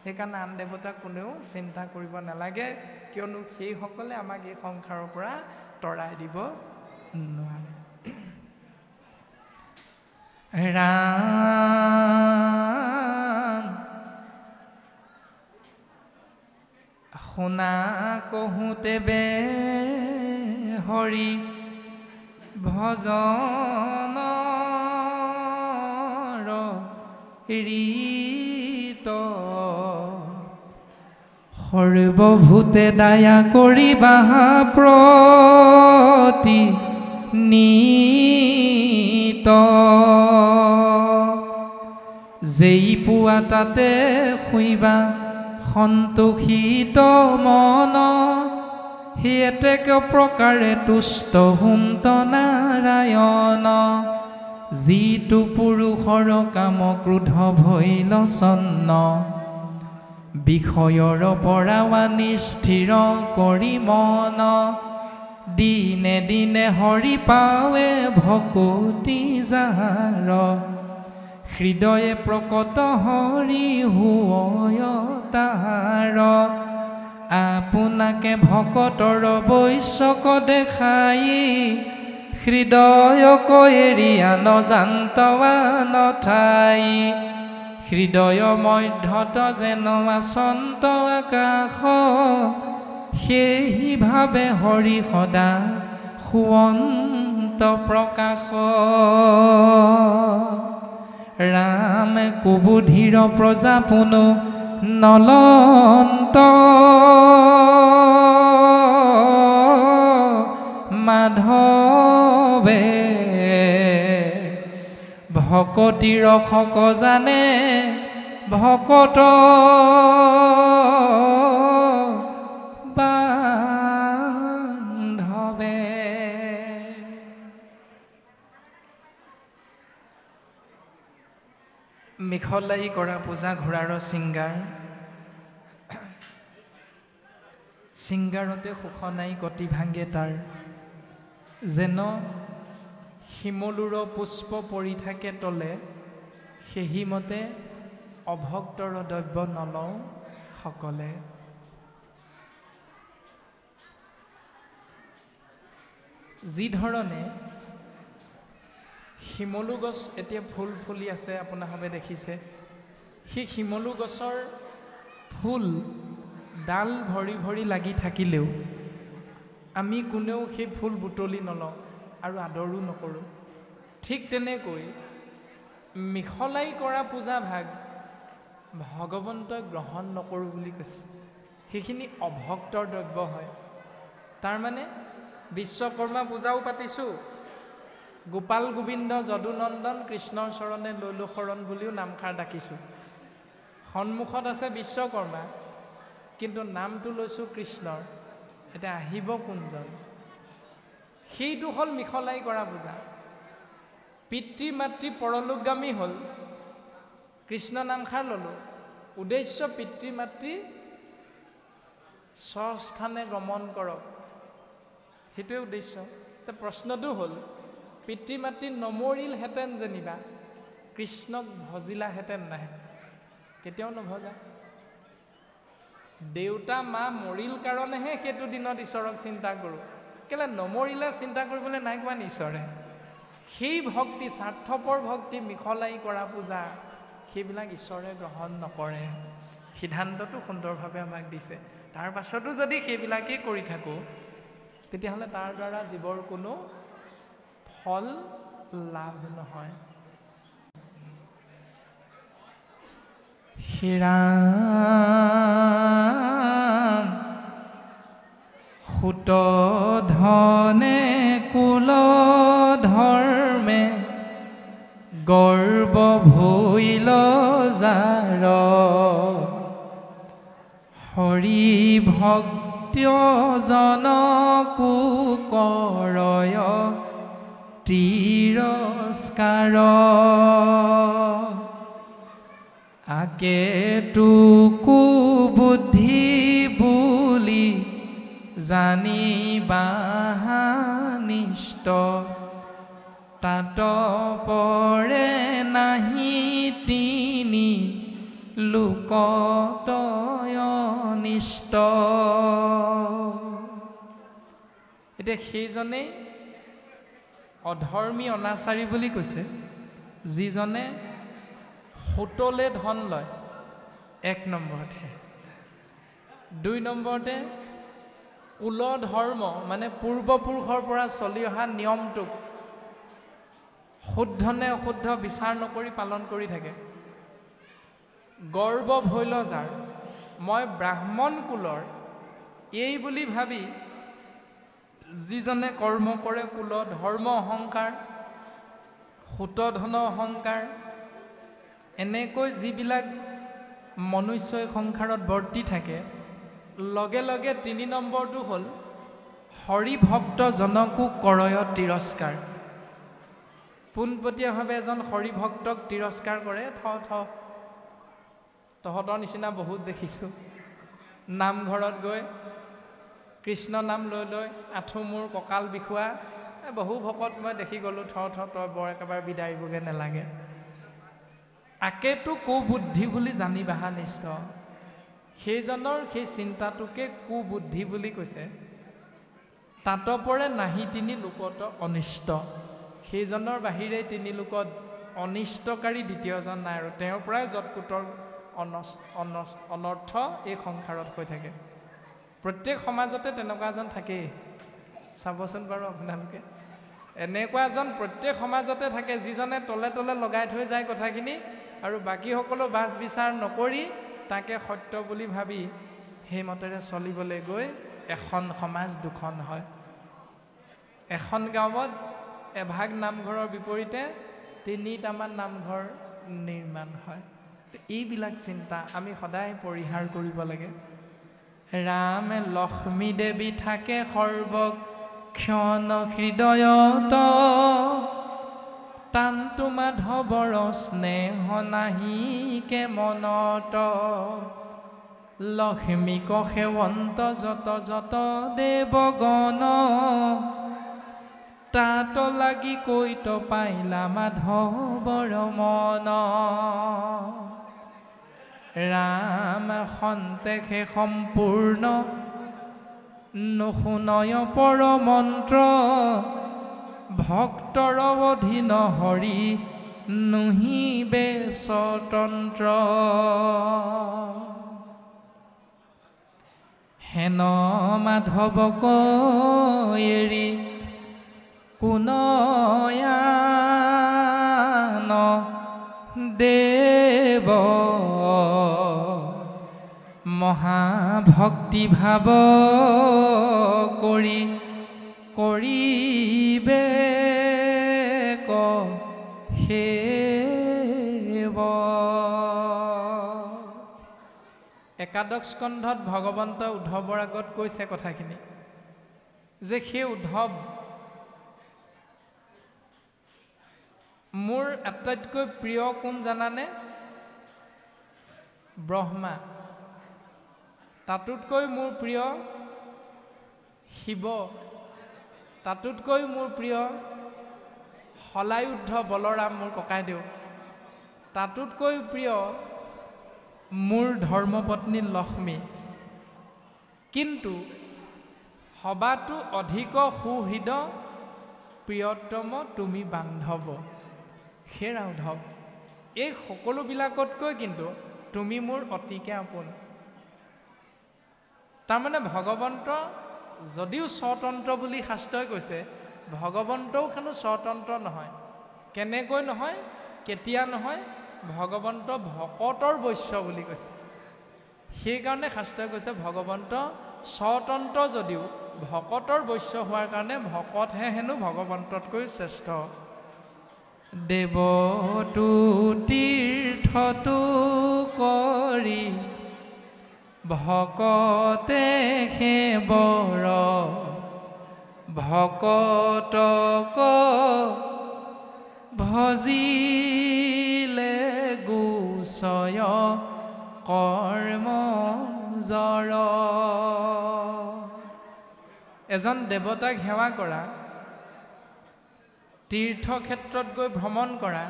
A: সেইকাৰণে আন দেৱতাক কোনেও চিন্তা কৰিব নালাগে, কিয়নো সেইসকলে আমাক এই সংসাৰৰ পৰা তৰাই দিব নোৱাৰে। ৰাম শুনা কহোঁতে বে হৰি ভজন ৰীত, সৰ্বভূতে দয়া কৰিবা প্ৰতি নিত যেই পুৱা তাতে শুইবা সন্তোষিত মন হেতেক প্ৰকাৰে তুষ্ট হুন্ত নাৰায়ণ যিটো পুৰুষৰ কাম ক্ৰোধ ভৈল চন্ন বিষয়ৰ পৰা নিস্থিৰ কৰি মন দিনে দিনে হৰি পাৱে ভকতি যাৰ হৃদয়ে প্ৰকট হৰি হুয় তাৰ আপোনাকে ভকতৰ বৈশ্যক দেখাই হৃদয়ক এৰিয়া নজান্তৱা নঠাই হৃদয় মধ্যত যেন আচন্ত আকাশ সেই ভাবে হৰি সদা সুৱন্ত প্ৰকাশ ৰাম কুবুধিৰ প্ৰজা পুনু নলন্ত মাধৱে ভকতি ৰসক জানে ভকত বান্ধৱে মিখলাই কৰা পূজা ঘোঁৰাৰ চিংগাৰতে সুখ নাই কটি ভাঙে তাৰ যেন শিমলুৰ পুষ্প পৰি থাকে তলে সেইমতে অভক্তৰ দ্ৰব্য নলওঁ সকলে যি ধৰণে শিমলু গছ এতিয়া ফুল ফুলি আছে আপোনালোকে দেখিছে সেই শিমলু গছৰ ফুল ডাল ভৰি ভৰি লাগি থাকিলেও আমি কোনেও সেই ফুল বুটলি নলওঁ আৰু আদৰো নকৰোঁ ঠিক তেনেকৈ মিখলাই কৰা পূজা ভাগ ভগৱন্তই গ্ৰহণ নকৰোঁ বুলি কৈছে সেইখিনি অভক্তৰ দ্ৰব্য হয় তাৰমানে বিশ্বকৰ্মা পূজাও পাতিছোঁ গোপাল গোবিন্দ যদুনন্দন কৃষ্ণৰ চৰণে লৈলো শৰণ বুলিও নামষাৰ ডাকিছোঁ সন্মুখত আছে বিশ্বকৰ্মা কিন্তু নামটো লৈছোঁ কৃষ্ণৰ এতিয়া আহিব কোনজন সেইটো হ'ল মিখলাই কৰা পূজা পিতৃ মাতৃ পৰলোকগামী হ'ল কৃষ্ণ নামষাৰ ল'লোঁ উদ্দেশ্য পিতৃ মাতৃ স্বস্থানে গমন কৰক সেইটোৱে উদ্দেশ্য প্ৰশ্নটো হ'ল পিতৃ মাতৃ নমৰিলহেঁতেন যেনিবা কৃষ্ণক ভজিলাহেঁতেন নাহে কেতিয়াও নভজা দেউতা মা মৰিল কাৰণেহে সেইটো দিনত ঈশ্বৰক চিন্তা কৰোঁ কেলে নমৰিলে চিন্তা কৰিবলৈ নাই কোৱা ঈশ্বৰে সেই ভক্তি স্বাৰ্থপৰ ভক্তি মিখলাই কৰা পূজা সেইবিলাক ঈশ্বৰে গ্ৰহণ নকৰে সিদ্ধান্তটো সুন্দৰভাৱে আমাক দিছে তাৰ পাছতো যদি সেইবিলাকেই কৰি থাকোঁ তেতিয়াহ'লে তাৰ দ্বাৰা জীৱৰ কোনো ফল লাভ নহয় শ্ৰীৰাম সুত ধনে কুল ধৰ্মে গৰ্ব ভৈল যাৰ হৰি ভক্ত জনকু কৰয় তিৰস্কাৰ আকে তুকু বুদ্ধি বুলি জানিবা নিষ্ট তাত পৰে নাহি তিনি লোকতয় নিষ্ট এতিয়া সেইজনেই অধৰ্মী অনাচাৰী বুলি কৈছে যিজনে হোটলে ধন লয় এক নম্বৰতে দুই নম্বৰতে কুল ধৰ্ম মানে পূৰ্বপুৰুষৰ পৰা চলি অহা নিয়মটোক শুদ্ধ নে অশুদ্ধ বিচাৰ নকৰি পালন কৰি থাকে গৰ্ব ভৈল যাৰ মই ব্ৰাহ্মণ কুলৰ এই বুলি ভাবি যিজনে কৰ্ম কৰে কুল ধৰ্ম অহংকাৰ সুতধন অহংকাৰ এনেকৈ যিবিলাক মনুষ্যই সংসাৰত বৰ্তি থাকে লগে লগে ৩ নম্বৰটো হ'ল হৰিভক্তজনকো কৰয় তিৰস্কাৰ। পোনপটীয়াভাৱে এজন হৰিভক্তক তিৰস্কাৰ কৰে। তহঁতৰ নিচিনা বহুত দেখিছোঁ নামঘৰত গৈ কৃষ্ণ নাম লৈ লৈ আঁঠু মূৰ কঁকাল বিষোৱা বহু ভকত মই দেখি গ'লোঁ। তই বৰ একেবাৰে বিদাৰিবগৈ নালাগে। আকেতো কুবুদ্ধি বুলি জানিবাহা নিশ্চয়। সেইজনৰ সেই চিন্তাটোকে কুবুদ্ধি বুলি কৈছে। তাতপৰে নাহি ৩ লোকত অনিষ্ট। সেইজনৰ বাহিৰে ৩ লোকত অনিষ্টকাৰী দ্বিতীয়জন নাই আৰু তেওঁৰ পৰাই যৎকুটৰ অনৰ্থ এই সংসাৰত হৈ থাকে। প্ৰত্যেক সমাজতে তেনেকুৱা এজন থাকেই। চাবচোন বাৰু আপোনালোকে এনেকুৱা এজন প্ৰত্যেক সমাজতে থাকে যিজনে তলে তলে লগাই থৈ যায় কথাখিনি আৰু বাকীসকলো বাছ বিচাৰ নকৰি তাকে সত্য বুলি ভাবি সেইমতেৰে চলিবলৈ গৈ এখন সমাজ দুখন হয়। এখন গাঁৱত এভাগ নামঘৰৰ বিপৰীতে ৩টামান নামঘৰ নিৰ্মাণ হয়। এইবিলাক চিন্তা আমি সদায় পৰিহাৰ কৰিব লাগে। ৰাম লক্ষ্মী দেৱী থাকে সৰ্বক্ষণ হৃদয়ত তান্তু মাধৱৰ স্নেহ নাহিকে মনত লক্ষ্মীক সেৱন্ত যত যত দেৱগণ তাত লাগি কৈত পাইলা মাধৱৰ মন ৰাম সন্তেষে সম্পূৰ্ণ নুশুনয় পৰ মন্ত্ৰ ভক্তৰ অধীন হৰি নুহিবে স্বতন্ত্ৰ হেন মাধৱক এৰি কোনয়ান দেৱ মহাভক্তি ভাৱ কৰি কৰিবে ক সেৱ। একাদশ স্কন্ধত ভগৱন্ত উদ্ধৱৰ আগত কৈছে কথাখিনি যে সেই উদ্ধৱ মোৰ আটাইতকৈ প্ৰিয় কোন জানানে? ব্ৰহ্মা। তাতোতকৈ মোৰ প্ৰিয় শিৱ। তাতোতকৈ মোৰ প্ৰিয় হলায়ুদ্ধ বলৰাম মোৰ ককাইদেউ। তাতোতকৈ প্ৰিয় মোৰ ধৰ্মপত্নী লক্ষ্মী। কিন্তু সবাতো অধিক সুহৃদ প্ৰিয়তম তুমি বান্ধৱ। হেৰা উদ্ধৱ এই সকলোবিলাকতকৈ কিন্তু তুমি মোৰ অতিকে আপোন। তাৰমানে ভগৱন্ত যদিও স্বতন্ত্ৰ বুলি শাস্ত্ৰই কৈছে ভগৱন্তও খানো স্বতন্ত্ৰ নহয়। কেনেকৈ নহয় কেতিয়া নহয় ভগৱন্ত ভকতৰ বৈশ্য বুলি কৈছে। সেইকাৰণে শাস্ত্ৰই কৈছে ভগৱন্ত স্বতন্ত্ৰ যদিও ভকতৰ বৈশ্য হোৱাৰ কাৰণে ভকতহে হেনো ভগৱন্ততকৈ শ্ৰেষ্ঠ। দেৱতু তীৰ্থটো কৰি ভকতে সেবৰ ভকতক ভজিলে গুচয় কৰ্ম জৰ। এজন দেৱতাক সেৱা কৰা তীৰ্থক্ষেত্ৰত গৈ ভ্ৰমণ কৰা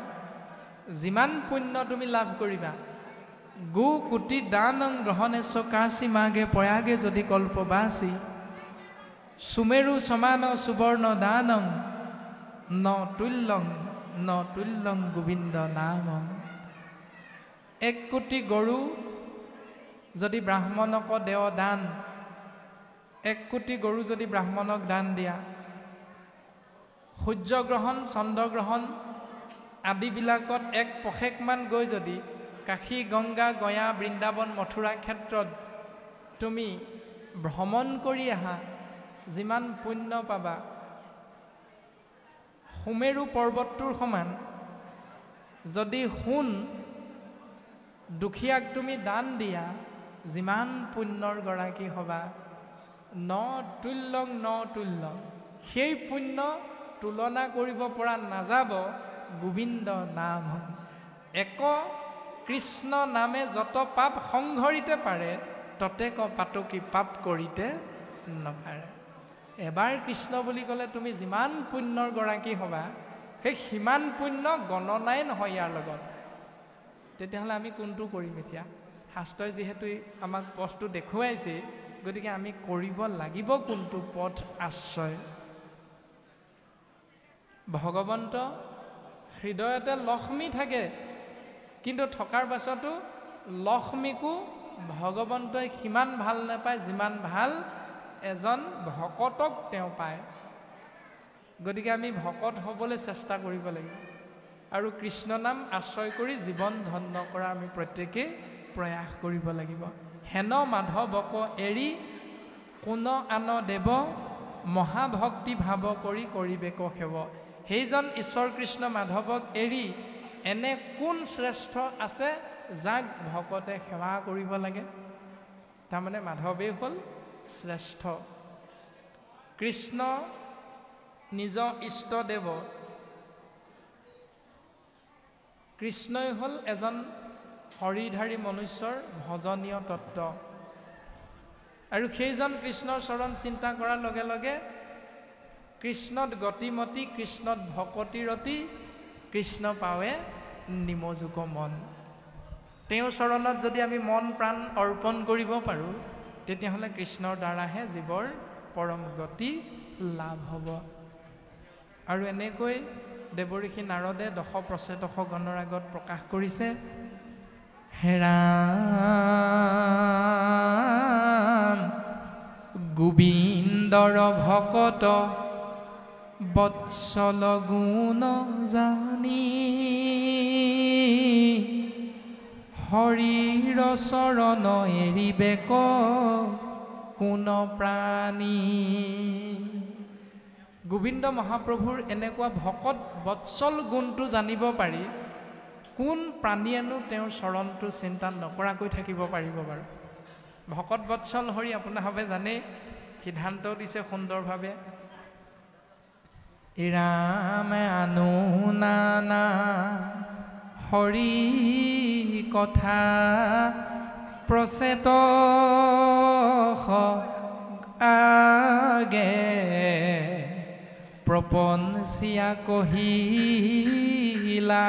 A: যিমান পুণ্য তুমি লাভ কৰিবা গো কোটি দানং গ্ৰহণেশ কাশী মাগে প্ৰয়াগে যদি কল্পবাসী সুমেৰু সমান সুবৰ্ণ দানং ন তুল্যং গোবিন্দ নামং। 1 কোটি গৰু যদি ব্ৰাহ্মণক দেৱ দান 1 কোটি গৰু যদি ব্ৰাহ্মণক দান দিয়া সূৰ্যগ্ৰহণ চন্দ্ৰগ্ৰহণ আদিবিলাকত 1 পষেকমান গৈ যদি কাশী গংগা গয়া বৃন্দাবন মথুৰা ক্ষেত্ৰত তুমি ভ্ৰমণ কৰি আহা যিমান পুণ্য পাবা সুমেৰু পৰ্বতটোৰ সমান। যদি সোণ দুখীয়াক তুমি দান দিয়া যিমান পুণ্যৰ গৰাকী হবা, ন তুল্য সেই পুণ্য তুলনা কৰিব পৰা নাযাব গোবিন্দ নাম। এক কৃষ্ণ নামে যত পাপ সংঘৰিতে পাৰে, ততে পাতকী পাপ কৰিতে নপাৰে। এবাৰ কৃষ্ণ বুলি ক'লে তুমি যিমান পুণ্যৰ গৰাকী হবা, সেই সিমান পুণ্য গণনাই নহয় ইয়াৰ লগত। তেতিয়াহ'লে আমি কোনটো কৰিম এতিয়া? শাস্ত্ৰই যিহেতু আমাক পথটো দেখুৱাইছে, গতিকে আমি কৰিব লাগিব কোনটো পথ আশ্ৰয়। ভগৱন্ত হৃদয়তে লক্ষ্মী থাকে, কিন্তু থকাৰ পাছতো লক্ষ্মীকো ভগৱন্তই সিমান ভাল নাপায় যিমান ভাল এজন ভকতক তেওঁ পায়। গতিকে আমি ভকত হ'বলৈ চেষ্টা কৰিব লাগিব আৰু কৃষ্ণ নাম আশ্ৰয় কৰি জীৱন ধন্য কৰা আমি প্ৰত্যেকে প্ৰয়াস কৰিব লাগিব। হেন মাধৱক এৰি কোন আন দেৱ, মহাভক্তি ভাৱ কৰি কৰিবেক সেৱ। সেইজন ঈশ্বৰ কৃষ্ণ মাধৱক এৰি এনে কোন শ্ৰেষ্ঠ আছে যাক ভকতে সেৱা কৰিব লাগে? তাৰমানে মাধৱেই হ'ল শ্ৰেষ্ঠ। কৃষ্ণ নিজ ইষ্টদেৱ, কৃষ্ণই হ'ল এজন হৰিধাৰী মনুষ্যৰ ভজনীয় তত্ত্ব। আৰু সেইজন কৃষ্ণৰ চৰণ চিন্তা কৰাৰ লগে লগে কৃষ্ণত গতিমতী, কৃষ্ণত ভকতিৰতী, কৃষ্ণ পাৱে নিমজুক মন। তেওঁৰ চৰণত যদি আমি মন প্ৰাণ অৰ্পণ কৰিব পাৰোঁ, তেতিয়াহ'লে কৃষ্ণৰ দ্বাৰাহে জীৱৰ পৰম গতি লাভ হ'ব। আৰু এনেকৈ দেৱঋষি নাৰদে দশ প্ৰচেতস গণৰ আগত প্ৰকাশ কৰিছে, হেৰাম গোবিন্দৰ ভকত বৎসল গুণ জানি, হৰিৰ চৰণ এৰিবেক কোন প্ৰাণী। গোবিন্দ মহাপ্ৰভুৰ এনেকুৱা ভকত বৎসল গুণটো জানিব পাৰি কোন প্ৰাণীয়েনো তেওঁৰ চৰণটো চিন্তা নকৰাকৈ থাকিব পাৰিব বাৰু? ভকত বৎসল হৰি আপোনাৰভাৱে জানেই, সিদ্ধান্তও দিছে সুন্দৰভাৱে। ৰাম আনো নানা হৰি কথা, প্ৰচেত আগে প্ৰপঞ্চিয়া কহিলা,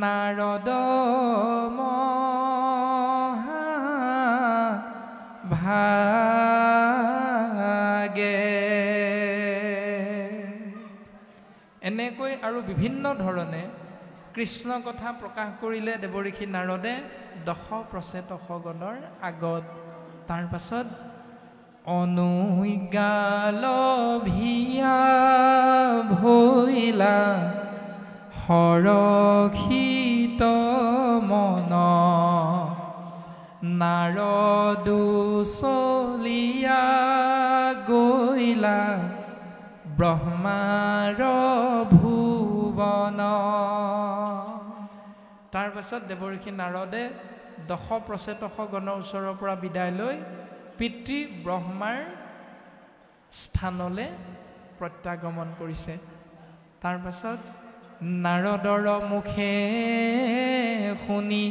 A: নাৰদ ভাগে। এনেকৈ আৰু বিভিন্ন ধৰণে কৃষ্ণ কথা প্ৰকাশ কৰিলে দেৱঋষি নাৰদে দশ প্ৰচেতস গণৰ আগত। তাৰ পাছত অনুজ্ঞালভিয়া ভৈলা, হৰষিত মন, নাৰদু চলিয়া গৈলা, ব্ৰহ্মাৰ ভুৱন। তাৰ পাছত দেৱঋষি নাৰদে দশ প্ৰচেতস গণৰ ওচৰৰ পৰা বিদায় লৈ পিতৃ ব্ৰহ্মাৰ স্থানলৈ প্ৰত্যাগমন কৰিছে। তাৰ পাছত নাৰদৰ মুখে শুনি,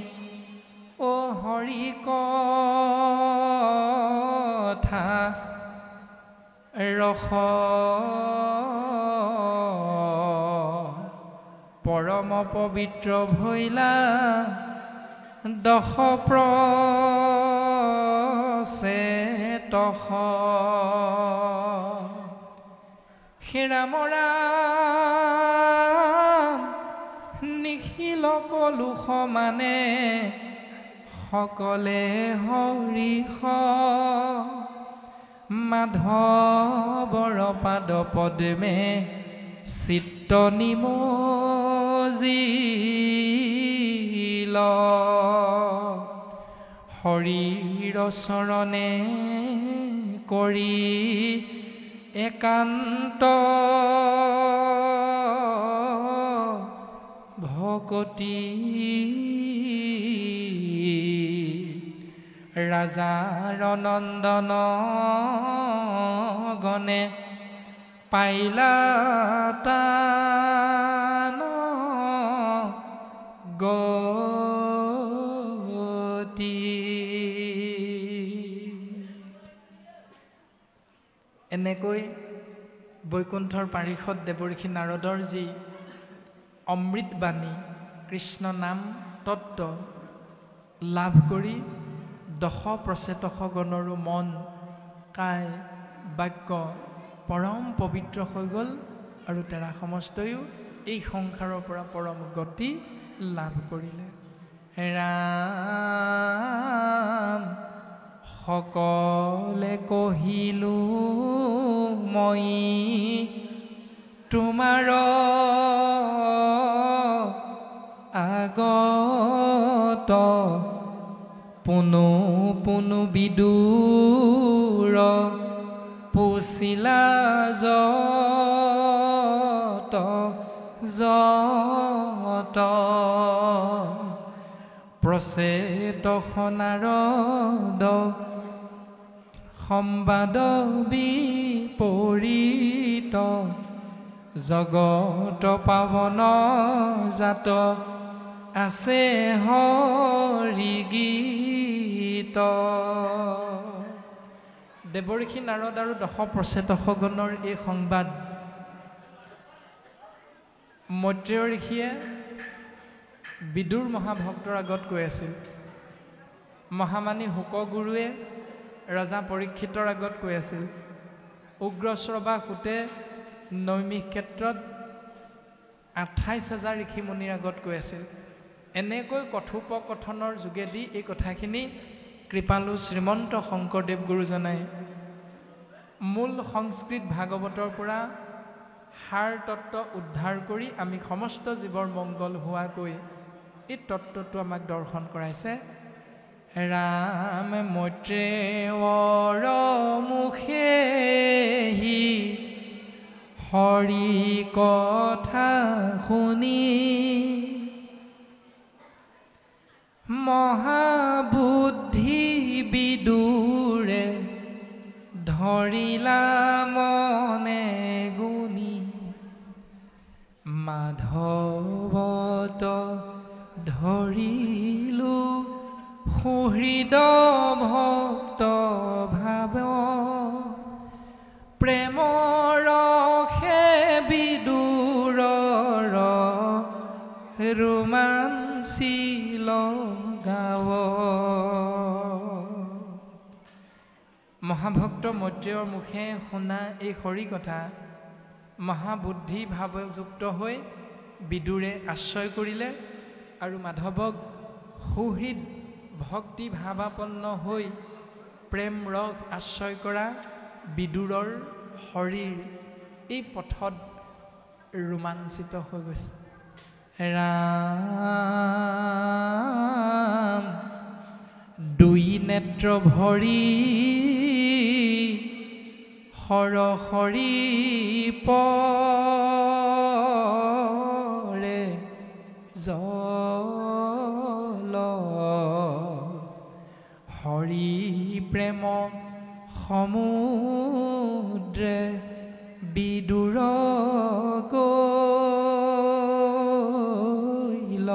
A: অ হৰি কথা ৰস পৰম পবিত্ৰ ভৈলা, দশ প্ৰচেতস। হে ৰাম ৰাম নিখিল কলু সমানে, সকলে হৰিষ মাধৱৰ পাদ পদ্মে, চিত্ত নিমজিল, হৰিৰ চৰণে কৰি একান্ত ভকতি ৰাজাৰ নন্দন গণে পাইলা তান গতি। এনেকৈ বৈকুণ্ঠৰ পাৰিষদ দেৱৰ্ষি নাৰদৰ যি অমৃতবাণী কৃষ্ণ নাম তত্ত্ব লাভ কৰি দশ প্ৰচেতসগণৰো মন কায় বাক্য পৰম পবিত্ৰ হৈ গ'ল আৰু তেৰা সমস্তয়ো এই সংসাৰৰ পৰা পৰম গতি লাভ কৰিলে। ৰাম সকলে কহিলো মই তোমাৰ আগত পুনু পুনু বিদুৰ পুছিলা যত যত প্ৰচেতস নাৰদ সম্বাদ বিপৰীত জগত পাৱন জাত আছে হৰি গীত। দেৱৰ্ষি নাৰদ আৰু দশ প্ৰচেতসগণৰ এই সংবাদ মৈত্ৰেয় ঋষিয়ে বিদুৰ মহাভক্তৰ আগত কৈ আছিল। মহামানী শুকগুৰুৱে ৰজা পৰীক্ষিতৰ আগত কৈ আছিল। উগ্ৰশ্ৰৱা সুতে নৈমিষ ক্ষেত্ৰত 28,000 ঋষিমুনিৰ আগত কৈ আছিল। এনেকৈ কথোপকথনৰ যোগেদি এই কথাখিনি কৃপালু শ্ৰীমন্ত শংকৰদেৱ গুৰুজনাই মূল সংস্কৃত ভাগৱতৰ পৰা সাৰ তত্ত্ব উদ্ধাৰ কৰি আমি সমস্ত জীৱৰ মংগল হোৱাকৈ এই তত্ত্বটো আমাক দৰ্শন কৰাইছে। ৰাম মৈত্ৰেয়ৰ মুখেহি হৰি কথা শুনি মহাবুদ্ধি বিদুৰে ধৰিলা মনে গুণী মাধৱত ধৰিলো সুহৃদ ভক্ত ভাৱ প্ৰেমৰ ৰসে বিদুৰৰ ৰোমাঞ্চি লগাৱ। মহাভক্ত মৈত্ৰেয়ৰ মুখে শুনা এই হৰি কথা মহাবুদ্ধি ভাৱযুক্ত হৈ বিদুৰে আশ্ৰয় কৰিলে আৰু মাধৱক সুহৃদ ভক্তি ভাৱাপন্ন হৈ প্ৰেম ৰস আশ্ৰয় কৰা বিদুৰৰ শৰীৰ এই পথত ৰোমাঞ্চিত হৈ গৈছে। ৰাম দুই নেত্ৰ ভৰি সৰসৰি পৰে জল হৰি প্ৰেম সমুদ্ৰে বিদুৰ গৈল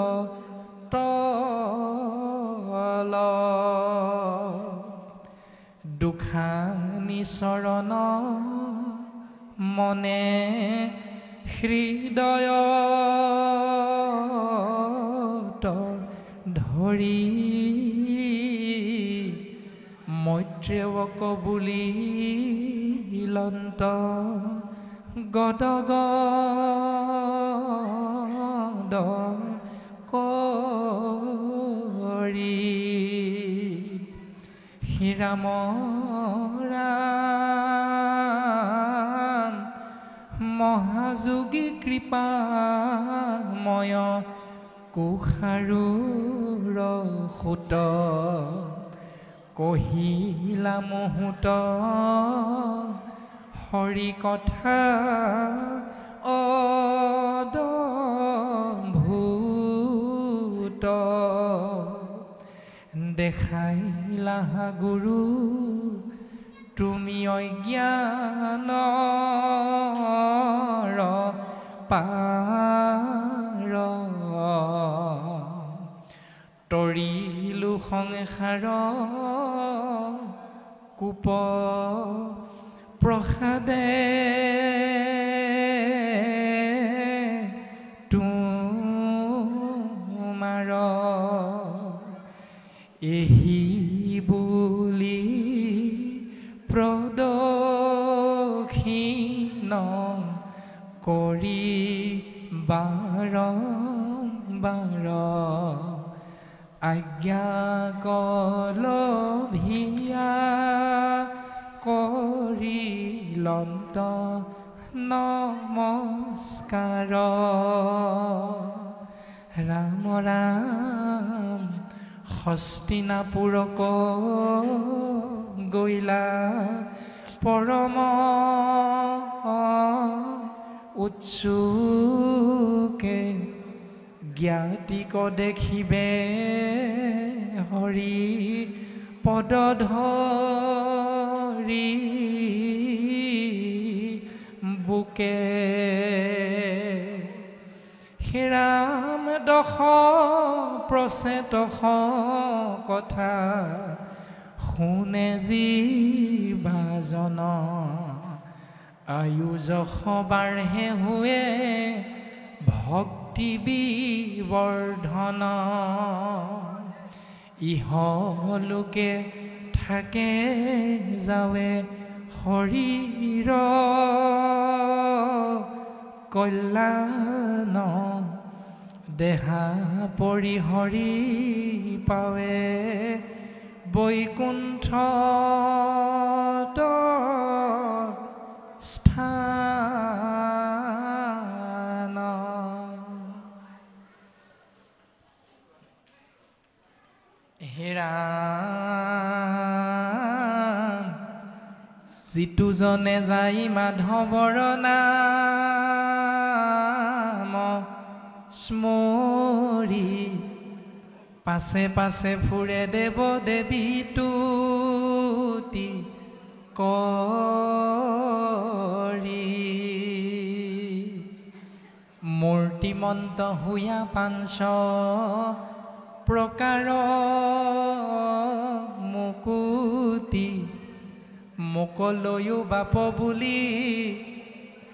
A: তল দুখানি চৰণ মনে হৃদয়ত ধৰি মৈত্ৰেয়ক বুলি লন্ত গদগদ কৰি ৰাম ৰাম মহাযোগী কৃপাময় কুশাৰুৰ সুত কহিলা মুহূৰ্ত হৰি কথা অদভূত দেখাইলা গুৰু তুমি অজ্ঞানৰ পাৰ তৰিলো সংসাৰ কূপ প্ৰসাদে তোমাৰ এহি বুলি প্ৰদক্ষিণ কৰি বাৰম্বাৰ আজ্ঞা কলভিয়া কৰিলন্ত নমস্কাৰ ৰাম ৰাম হস্তিনাপুৰক গৈলা পৰম উৎসুকে জ্ঞাতিক দেখিবে হৰি পদধৰি বুকে হেৰাম দশ প্ৰচেতস কথা শুনে জীৱাজন আয়ুযশ বাঢ়ে হোৱে ভক্তি বিবৰ্ধন ইহলোকে থাকে যাৱে শৰীৰ কল্যাণ দেহা পৰিহৰি পাৱে বৈকুণ্ঠ স্থান হে ৰাম যিটোজনে যাই মাধৱৰ নাম স্মৰি পাছে পাছে ফুৰে দেৱ দেৱী তুতি কৰি মূৰ্তিমন্ত হুয়া পাঞ্চ প্ৰকাৰ মুকুতি মোকলৈও বাপ বুলি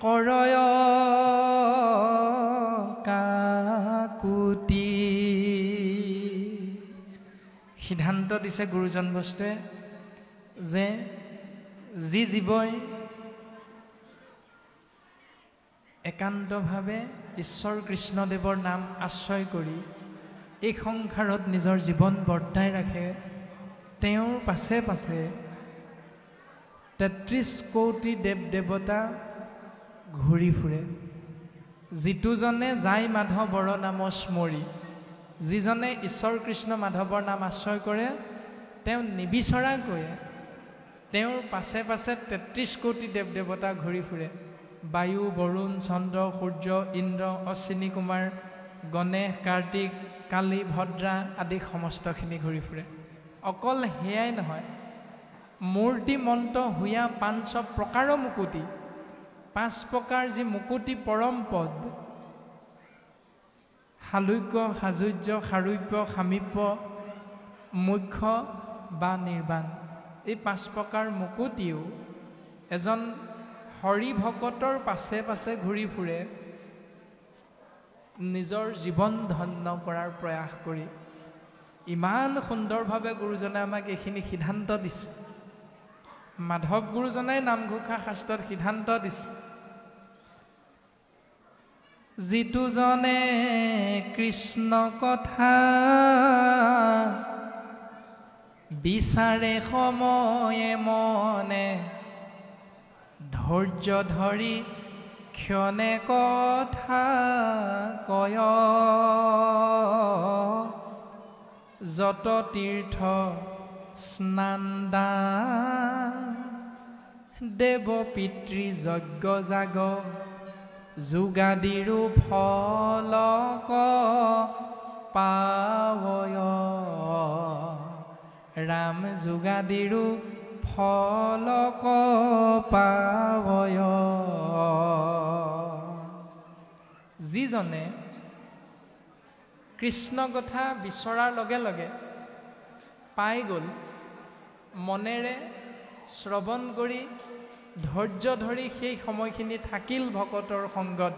A: কৰয় কাকুতি সিদ্ধান্ত দিছে গুৰুজন বস্তুৱে যে যি জীৱই একান্তভাৱে ঈশ্বৰ কৃষ্ণদেৱৰ নাম আশ্ৰয় কৰি এই সংসাৰত নিজৰ জীৱন বৰ্তাই ৰাখে তেওঁৰ পাছে পাছে ৩৩ কোটি দেৱ দেৱতা ঘূৰি ফুৰে যিটোজনে যায় মাধৱৰ নাম স্মৰি যিজনে ঈশ্বৰ কৃষ্ণ মাধৱৰ নাম আশ্ৰয় কৰে তেওঁ নিবিচৰাকৈয়ে তেওঁৰ পাছে পাছে ৩৩ কোটি দেৱ দেৱতা ঘূৰি ফুৰে বায়ু বৰুণ চন্দ্ৰ সূৰ্য ইন্দ্ৰ অশ্বিনী কুমাৰ গণেশ কাৰ্তিক কালী ভদ্ৰা আদি সমস্তখিনি ঘূৰি ফুৰে অকল সেয়াই নহয় মূৰ্তিমন্ত হুয়া পাঞ্চ প্ৰকাৰ মুকুতি ৫ প্ৰকাৰ যি মুকুতি পৰম পদ হালুক্য সাজুৰ্য সাৰূপ্য সামীপ্য মুখ্য বা নিৰ্বাণ এই ৫ প্ৰকাৰ মুকুতিও এজন হৰি ভকতৰ পাছে পাছে ঘূৰি ফুৰে নিজৰ জীৱন ধন্য কৰাৰ প্ৰয়াস কৰি ইমান সুন্দৰভাৱে গুৰুজনে আমাক এইখিনি সিদ্ধান্ত দিছে মাধৱ গুৰুজনে নামঘোষা শাস্ত্ৰত সিদ্ধান্ত দিছে যিটোজনে কৃষ্ণ কথা বিচাৰে সময়ে মনে ধৈৰ্য ধৰি ক্ষণে কথা কয় যত তীৰ্থ স্নানদান দেৱ পিতৃ যজ্ঞ জাগ যোগাদিৰো ফলক পাৱয় ৰাম যোগাদিৰো ফলক পাৱয় যিজনে কৃষ্ণ কথা বিচৰাৰ লগে লগে পাই গ'ল মনেৰে শ্ৰৱণ কৰি ধৈৰ্য ধৰি সেই সময়খিনি থাকিল ভকতৰ সংগত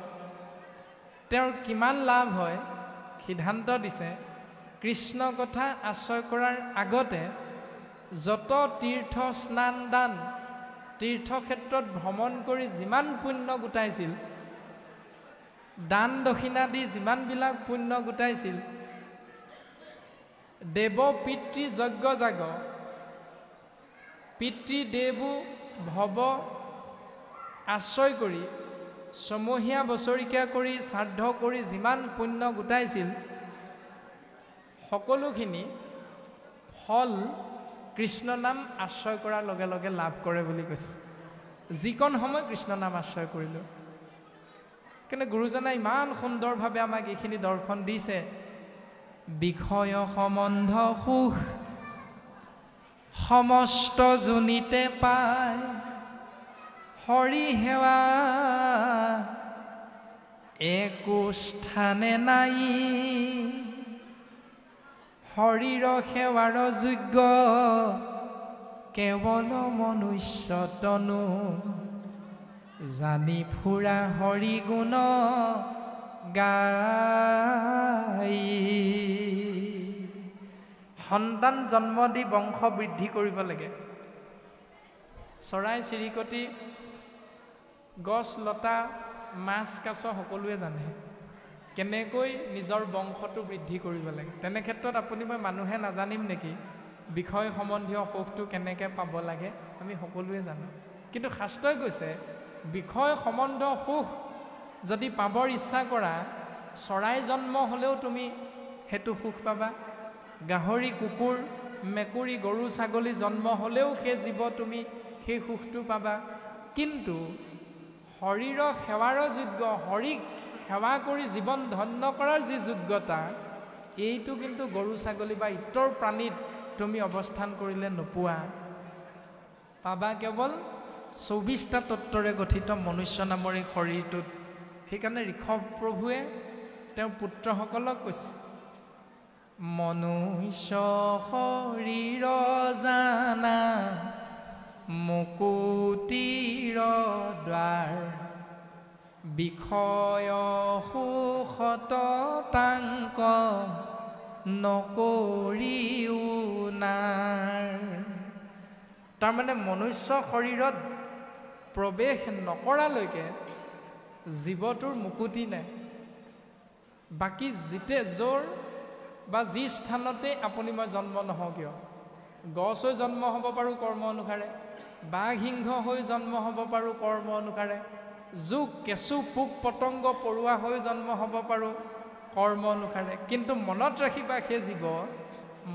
A: তেওঁৰ কিমান লাভ হয় সিদ্ধান্ত দিছে কৃষ্ণ কথা আশ্ৰয় কৰাৰ আগতে যত তীৰ্থ স্নান দান তীৰ্থক্ষেত্ৰত ভ্ৰমণ কৰি যিমান পুণ্য গোটাইছিল দান দক্ষিণা দি যিমানবিলাক পুণ্য গোটাইছিল দেৱ পিতৃ যজ্ঞ জাগ পিতৃ দেৱো ভৱ আশ্ৰয় কৰি ছমহীয়া বছৰিকীয়া কৰি শ্ৰাদ্ধ কৰি যিমান পুণ্য গোটাইছিল সকলোখিনি ফল কৃষ্ণ নাম আশ্ৰয় কৰাৰ লগে লগে লাভ কৰে বুলি কৈছে যিকণ সময় কৃষ্ণ নাম আশ্ৰয় কৰিলোঁ কিন্তু গুৰুজনাই ইমান সুন্দৰভাৱে আমাক এইখিনি দৰ্শন দিছে বিষয় সম্বন্ধ সুখ সমস্ত জুনিতে পায় হৰি সেৱা একো স্থানে নাই হৰিৰ সেৱাৰ যোগ্য কেৱল মনুষ্য তনু জানি ফুৰা হৰি গুণ গাই সন্তান জন্ম দি বংশ বৃদ্ধি কৰিব লাগে চৰাই চিৰিকটি গছ লতা মাছ কাছ সকলোৱে জানে কেনেকৈ নিজৰ বংশটো বৃদ্ধি কৰিব লাগে তেনে ক্ষেত্ৰত আপুনি মই মানুহে নাজানিম নেকি বিষয় সম্বন্ধীয় সুখটো কেনেকৈ পাব লাগে আমি সকলোৱে জানো কিন্তু শাস্ত্ৰই কৈছে বিষয় সম্বন্ধ সুখ যদি পাবৰ ইচ্ছা কৰা চৰাই জন্ম হ'লেও তুমি হেতু সুখ পাবা গাহৰি কুকুৰ মেকুৰী গৰু ছাগলী জন্ম হ'লেও সেই জীৱ তুমি সেই সুখটো পাবা কিন্তু শৰীৰৰ সেৱাৰ যোগ্য হৰিক সেৱা কৰি জীৱন ধন্য কৰাৰ যি যোগ্যতা এইটো কিন্তু গৰু ছাগলী বা ইতৰ প্ৰাণীত তুমি অৱস্থান কৰিলে নোপোৱা পাবা কেৱল 24টা তত্ত্বৰে গঠিত মনুষ্য নামৰ এই শৰীৰটোত সেইকাৰণে ঋষভ প্ৰভুৱে তেওঁৰ পুত্ৰসকলক কৈছে মনুষ্য শৰীৰ জানা মুকুতিৰ দ্বাৰ বিষয় সুখত তাংক নকৰিও নাৰ তাৰমানে মনুষ্য শৰীৰত প্ৰৱেশ নকৰালৈকে জীৱটোৰ মুকুতি নাই বাকী যিতে য'ৰ বা যি স্থানতে আপুনি মই জন্ম নহওঁ কিয় গছ হৈ জন্ম হ'ব পাৰোঁ কৰ্ম অনুসাৰে বাঘ সিংহ হৈ জন্ম হ'ব পাৰোঁ কৰ্ম অনুসাৰে জোক কেঁচু পোক পতংগ পৰুৱা হৈ জন্ম হ'ব পাৰোঁ কৰ্ম অনুসাৰে কিন্তু মনত ৰাখিবা সেই জীৱ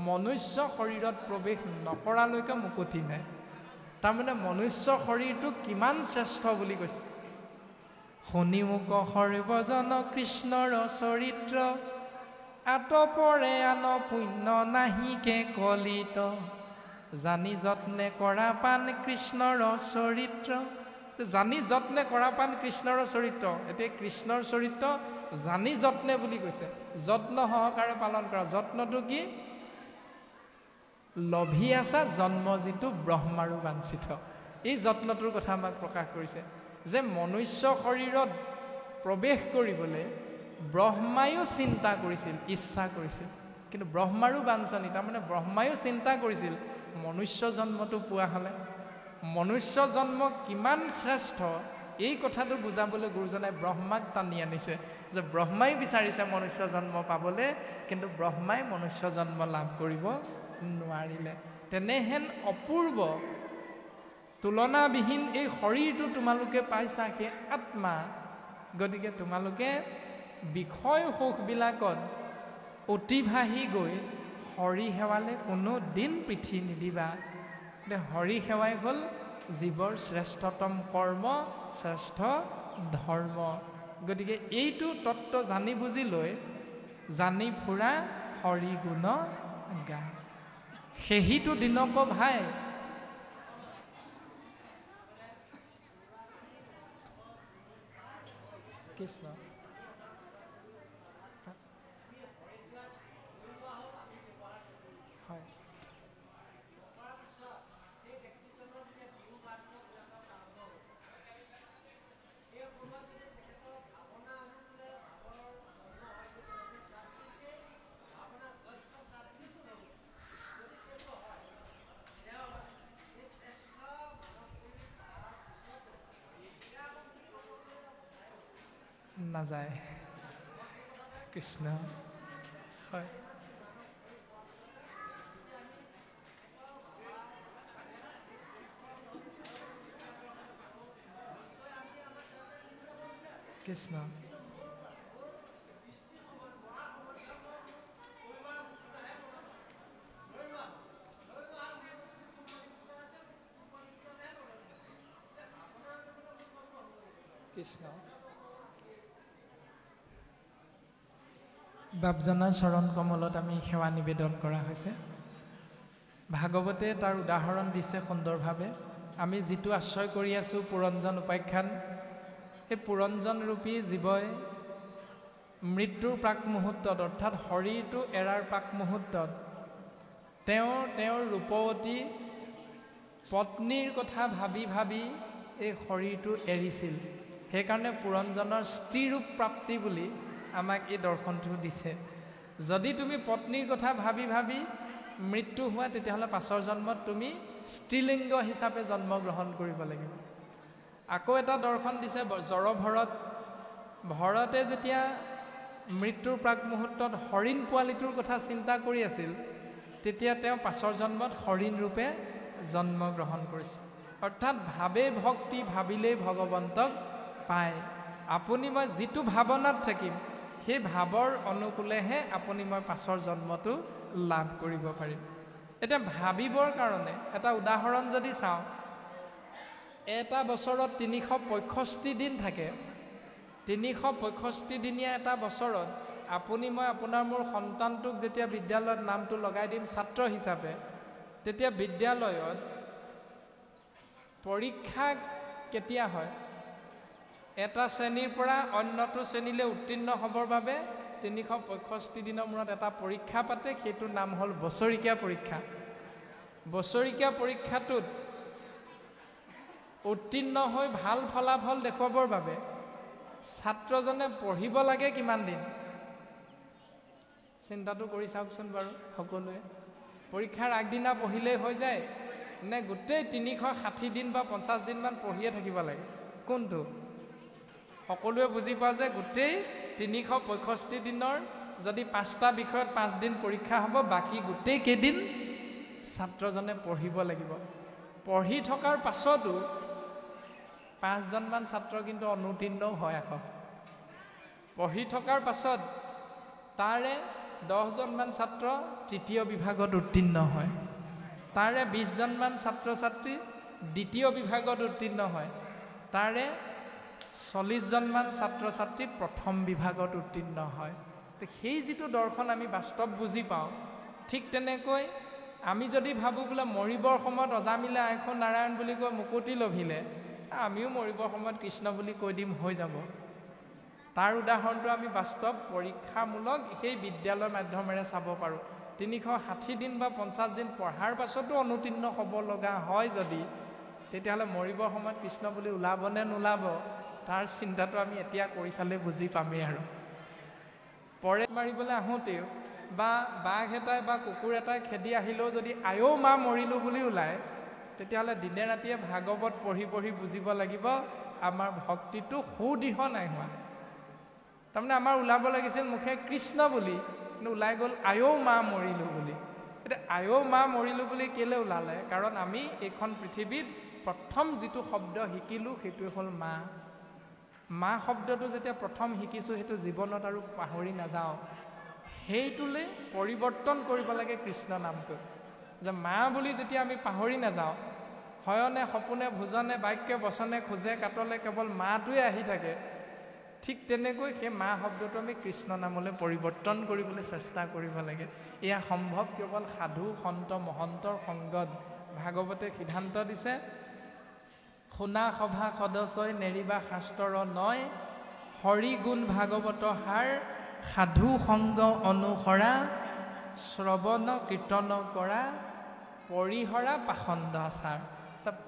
A: মনুষ্য শৰীৰত প্ৰৱেশ নকৰালৈকে মুকুতি নাই তাৰমানে মনুষ্য শৰীৰটো কিমান শ্ৰেষ্ঠ বুলি কৈছে শুনি মোক সৰ্বজন কৃষ্ণৰ চৰিত্ৰ আতপৰে আন পুণ্য নাহিকে কলিত জানি যত্নে কৰা পান কৃষ্ণৰ চৰিত্ৰ জানি যত্নে কৰা পান কৃষ্ণৰ চৰিত্ৰ এতিয়া কৃষ্ণৰ চৰিত্ৰ জানি যত্নে বুলি কৈছে যত্ন সহকাৰে পালন কৰা যত্নটো কি লভি আছা জন্ম যিটো ব্ৰহ্মাৰো বাঞ্ছিত এই যত্নটোৰ কথা আমাক প্ৰকাশ কৰিছে যে মনুষ্য শৰীৰত প্ৰৱেশ কৰিবলৈ ব্ৰহ্মায়ো চিন্তা কৰিছিল ইচ্ছা কৰিছিল কিন্তু ব্ৰহ্মাৰো বাঞ্ছনী তাৰমানে ব্ৰহ্মায়ো চিন্তা কৰিছিল মনুষ্য জন্মটো পোৱা হ'লে মনুষ্য জন্ম কিমান শ্ৰেষ্ঠ এই কথাটো বুজাবলৈ গুৰুজনাই ব্ৰহ্মাক টানি আনিছে যে ব্ৰহ্মাই বিচাৰিছে মনুষ্য জন্ম পাবলৈ কিন্তু ব্ৰহ্মাই মনুষ্য জন্ম লাভ কৰিব নোৱাৰিলে তেনেহেন অপূৰ্ব তুলনাবিহীন এই শৰীৰটো তোমালোকে পাইছা সেই আত্মা গতিকে তোমালোকে বিষয় সুখবিলাকত অতিবাহি গৈ হৰি সেৱালে কোনো দিন পিঠি নিদিবা। হৰি সেৱাই হ'ল জীৱৰ শ্ৰেষ্ঠতম কৰ্ম, শ্ৰেষ্ঠ ধৰ্ম। গতিকে এইটো তত্ত্ব জানি বুজি লৈ জানি ফুৰা হৰি গুণ গায়। সেহিটো দিনক ভাই। কৃষ্ণ হয়। নাযায়। কৃষ্ণ হয়। কৃষ্ণ কৃষ্ণ বাপজনাৰ চৰণ কমলত আমি সেৱা নিবেদন কৰা হৈছে। ভাগৱতে তাৰ উদাহৰণ দিছে সুন্দৰভাৱে। আমি যিটো আশ্ৰয় কৰি আছোঁ পুৰঞ্জন উপাখ্যান, সেই পুৰঞ্জন ৰূপী জীৱই মৃত্যুৰ প্ৰাক মুহূৰ্তত অৰ্থাৎ শৰীৰটো এৰাৰ প্ৰাক মুহূৰ্তত তেওঁৰ ৰূপৱতী পত্নীৰ কথা ভাবি ভাবি এই শৰীৰটো এৰিছিল। সেইকাৰণে পুৰঞ্জনৰ স্ত্ৰীৰূপ প্ৰাপ্তি বুলি আমাক এই দৰ্শনটো দিছে। যদি তুমি পত্নীৰ কথা ভাবি ভাবি মৃত্যু হোৱা, তেতিয়াহ'লে পাছৰ জন্মত তুমি স্ত্ৰীলিংগ হিচাপে জন্মগ্ৰহণ কৰিব লাগিব। আকৌ এটা দৰ্শন দিছে জড়ভৰত। ভৰতে যেতিয়া মৃত্যুৰ প্ৰাক মুহূৰ্তত হৰিণ পোৱালিটোৰ কথা চিন্তা কৰি আছিল, তেতিয়া তেওঁ পাছৰ জন্মত হৰিণ ৰূপে জন্মগ্ৰহণ কৰিছে। অৰ্থাৎ ভাবে ভক্তি ভাবিলেই ভগৱন্তক পায়। আপুনি মই যিটো ভাৱনাত থাকিম, সেই ভাৱৰ অনুকূলেহে আপুনি মই পাছৰ জন্মটো লাভ কৰিব পাৰিম। এতিয়া ভাবিবৰ কাৰণে এটা উদাহৰণ যদি চাওঁ, এটা বছৰত ৩৬৫ দিন থাকে। ৩৬৫ দিনীয়া এটা বছৰত আপুনি মই আপোনাৰ মোৰ সন্তানটোক যেতিয়া বিদ্যালয়ত নামটো লগাই দিম ছাত্ৰ হিচাপে, তেতিয়া বিদ্যালয়ত পৰীক্ষা কেতিয়া হয়? এটা শ্ৰেণীৰ পৰা অন্যটো শ্ৰেণীলৈ উত্তীৰ্ণ হ'বৰ বাবে ৩৬৫ দিনৰ মূৰত এটা পৰীক্ষা পাতে। সেইটোৰ নাম হ'ল বছৰিকীয়া পৰীক্ষা। বছৰিকীয়া পৰীক্ষাটোত উত্তীৰ্ণ হৈ ভাল ফলাফল দেখুৱাবৰ বাবে ছাত্ৰজনে পঢ়িব লাগে কিমান দিন? চিন্তাটো কৰি চাওকচোন বাৰু সকলোৱে। পৰীক্ষাৰ আগদিনা পঢ়িলেই হৈ যায় নে গোটেই ৩৬০ দিন বা ৫০ দিনমান পঢ়িয়ে থাকিব লাগে? কোনটো? সকলোৱে বুজি পাওঁ যে গোটেই ৩৬৫ দিনৰ যদি ৫টা বিষয়ত 5 দিন পৰীক্ষা হ'ব, বাকী গোটেই কেইদিন ছাত্ৰজনে পঢ়িব লাগিব। পঢ়ি থকাৰ পাছতো 5জনমান ছাত্ৰ কিন্তু অনুত্তীৰ্ণও হয়। আকৌ পঢ়ি থকাৰ পাছত তাৰে 10জনমান ছাত্ৰ তৃতীয় বিভাগত উত্তীৰ্ণ হয়। তাৰে 20জনমান ছাত্ৰ ছাত্ৰী দ্বিতীয় বিভাগত উত্তীৰ্ণ হয়। তাৰে 40জনমান ছাত্ৰ ছাত্ৰী প্ৰথম বিভাগত উত্তীৰ্ণ হয়। সেই যিটো দৰ্শন আমি বাস্তৱ বুজি পাওঁ, ঠিক তেনেকৈ আমি যদি ভাবোঁ বোলে মৰিবৰ সময়ত অজামিলে আইখন নাৰায়ণ বুলি কৈ মুকুতি লভিলে, আমিও মৰিবৰ সময়ত কৃষ্ণ বুলি কৈ দিম, হৈ যাব। তাৰ উদাহৰণটো আমি বাস্তৱ পৰীক্ষামূলক সেই বিদ্যালয়ৰ মাধ্যমেৰে চাব পাৰোঁ। ৩৬০ দিন বা ৫০ দিন পঢ়াৰ পাছতো অনুত্তীৰ্ণ হ'ব লগা হয় যদি, তেতিয়াহ'লে মৰিবৰ সময়ত কৃষ্ণ বুলি ওলাবনে নোলাব, তাৰ চিন্তাটো আমি এতিয়া কৰি চালে বুজি পামেই। আৰু পৰে মাৰিবলৈ আহোঁতেও বা বাঘ এটাই বা কুকুৰ এটাই খেদি আহিলেও যদি আয়ৌ মা মৰিলোঁ বুলি ওলায়, তেতিয়াহ'লে দিনে ৰাতিয়ে ভাগৱত পঢ়ি পঢ়ি বুজিব লাগিব আমাৰ ভক্তিটো সুদৃঢ় নাই হোৱা। তাৰমানে আমাৰ ওলাব লাগিছিল মুখে কৃষ্ণ বুলি, কিন্তু ওলাই গ'ল আয়ৌ মা মৰিলোঁ বুলি। এতিয়া আয়ৌ মা মৰিলোঁ বুলি কেলৈ ওলালে? কাৰণ আমি এইখন পৃথিৱীত প্ৰথম যিটো শব্দ শিকিলোঁ সেইটোৱে হ'ল মা। মা শব্দটো যেতিয়া প্ৰথম শিকিছোঁ, সেইটো জীৱনত আৰু পাহৰি নাযাওঁ। সেইটোলৈ পৰিৱৰ্তন কৰিব লাগে কৃষ্ণ নামটো। যে মা বুলি যেতিয়া আমি পাহৰি নাযাওঁ, হয়নে সপোনে ভোজনে বাক্য বচনে খোজে কাটলে কেৱল মাটোৱে আহি থাকে, ঠিক তেনেকৈ সেই মা শব্দটো আমি কৃষ্ণ নামলৈ পৰিৱৰ্তন কৰিবলৈ চেষ্টা কৰিব লাগে। এয়া সম্ভৱ কেৱল সাধু সন্ত মহন্তৰ সংগত। ভাগৱতে সিদ্ধান্ত দিছে, শুনা সভা সদস্যই নেৰিবা শাস্ত্ৰৰ নয়, হৰি গুণ ভাগৱত হাৰ, সাধু সংগ অনুসৰা, শ্ৰৱণ কীৰ্তন কৰা, পৰিহৰা পাখণ্ড আচাৰ।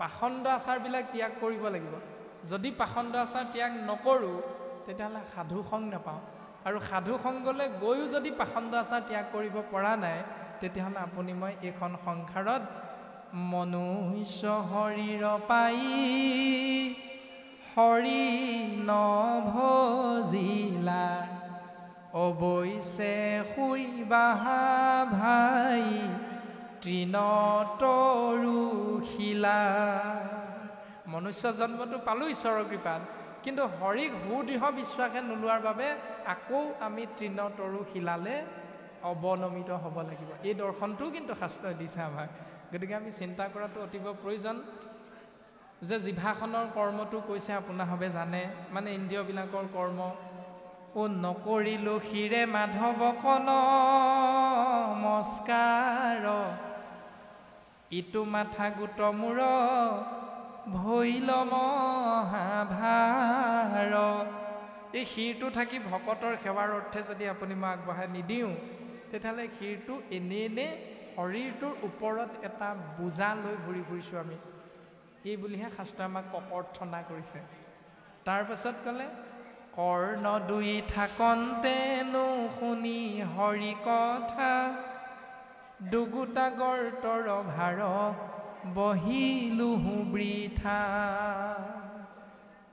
A: পাখণ্ড আচাৰবিলাক ত্যাগ কৰিব লাগিব। যদি পাখণ্ড আচাৰ ত্যাগ নকৰোঁ তেতিয়াহ'লে সাধু সংগ নাপাওঁ, আৰু সাধু সংগলৈ গৈও যদি পাখণ্ড আচাৰ ত্যাগ কৰিব পৰা নাই, তেতিয়াহ'লে আপুনি মই এইখন সংসাৰত মনুষ্য শৰীৰ পাই হৰি নভজিলা, অৱশ্যে শুই বাহা ভাই তৃণতৰু শিলা। মনুষ্য জন্মটো পালোঁ ঈশ্বৰৰ কৃপাত, কিন্তু হৰিক সুদৃঢ় বিশ্বাসে নোলোৱাৰ বাবে আকৌ আমি তৃণতৰু শিলালে অৱনমিত হ'ব লাগিব। এই দৰ্শনটোও কিন্তু শাস্ত্ৰই দিছে আমাক। গতিকে আমি চিন্তা কৰাটো অতিব প্ৰয়োজন। যে জিভাখনৰ কৰ্মটো কৈছে আপোনাৰভাৱে জানে, মানে ইন্দ্ৰিয়বিলাকৰ কৰ্ম। ও নকৰিলো শিৰে মাধৱক নমস্কাৰ, ইটো মাথা গোট মূৰ ভৈল মহাভাৰ। এই শিৰটো থাকি ভকতৰ সেৱাৰ অৰ্থে যদি আপুনি মই আগবঢ়াই নিদিওঁ, তেতিয়াহ'লে শিৰটো এনে শৰীৰটোৰ ওপৰত এটা বোজা লৈ ঘূৰি ফুৰিছোঁ আমি। এই বুলিহে শাস্ত্ৰই আমাক ককৰ্থনা কৰিছে। তাৰপাছত ক'লে, কৰ্ণ দুই থাকন্তেনো শুনি হৰি কথা, দুগুটা গৰ্তৰ ভাৰ বহিলোহু বৃথা।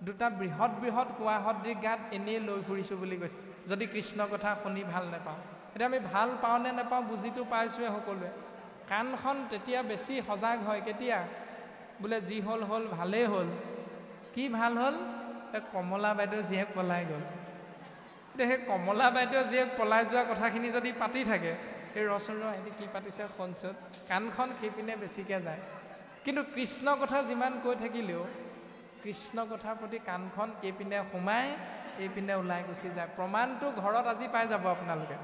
A: দুটা বৃহৎ বৃহৎ কুঁৱা সদৃশ গাত এনেই লৈ ফুৰিছোঁ বুলি কৈছে। যদি কৃষ্ণ কথা শুনি ভাল নাপাওঁ, এতিয়া আমি ভাল পাওঁ নে নাপাওঁ বুজিটো পাইছোৱে সকলোৱে। কাণখন তেতিয়া বেছি সজাগ হয় কেতিয়া? বোলে যি হ'ল হ'ল ভালেই হ'ল। কি ভাল হ'ল? কমলা বাইদেউ জীয়েক পলাই গ'ল। এতিয়া সেই কমলা বাইদেউ জীয়েক পলাই যোৱা কথাখিনি যদি পাতি থাকে, এই ৰচন এনে কি পাতিছে শুনচোন, কাণখন সেইপিনে বেছিকৈ যায়। কিন্তু কৃষ্ণ কথা যিমান কৈ থাকিলেও কৃষ্ণ কথাৰ প্ৰতি কাণখন এইপিনে সোমাই এইপিনে ওলাই গুচি যায়। প্ৰমাণটো ঘৰত আজি পাই যাব আপোনালোকে।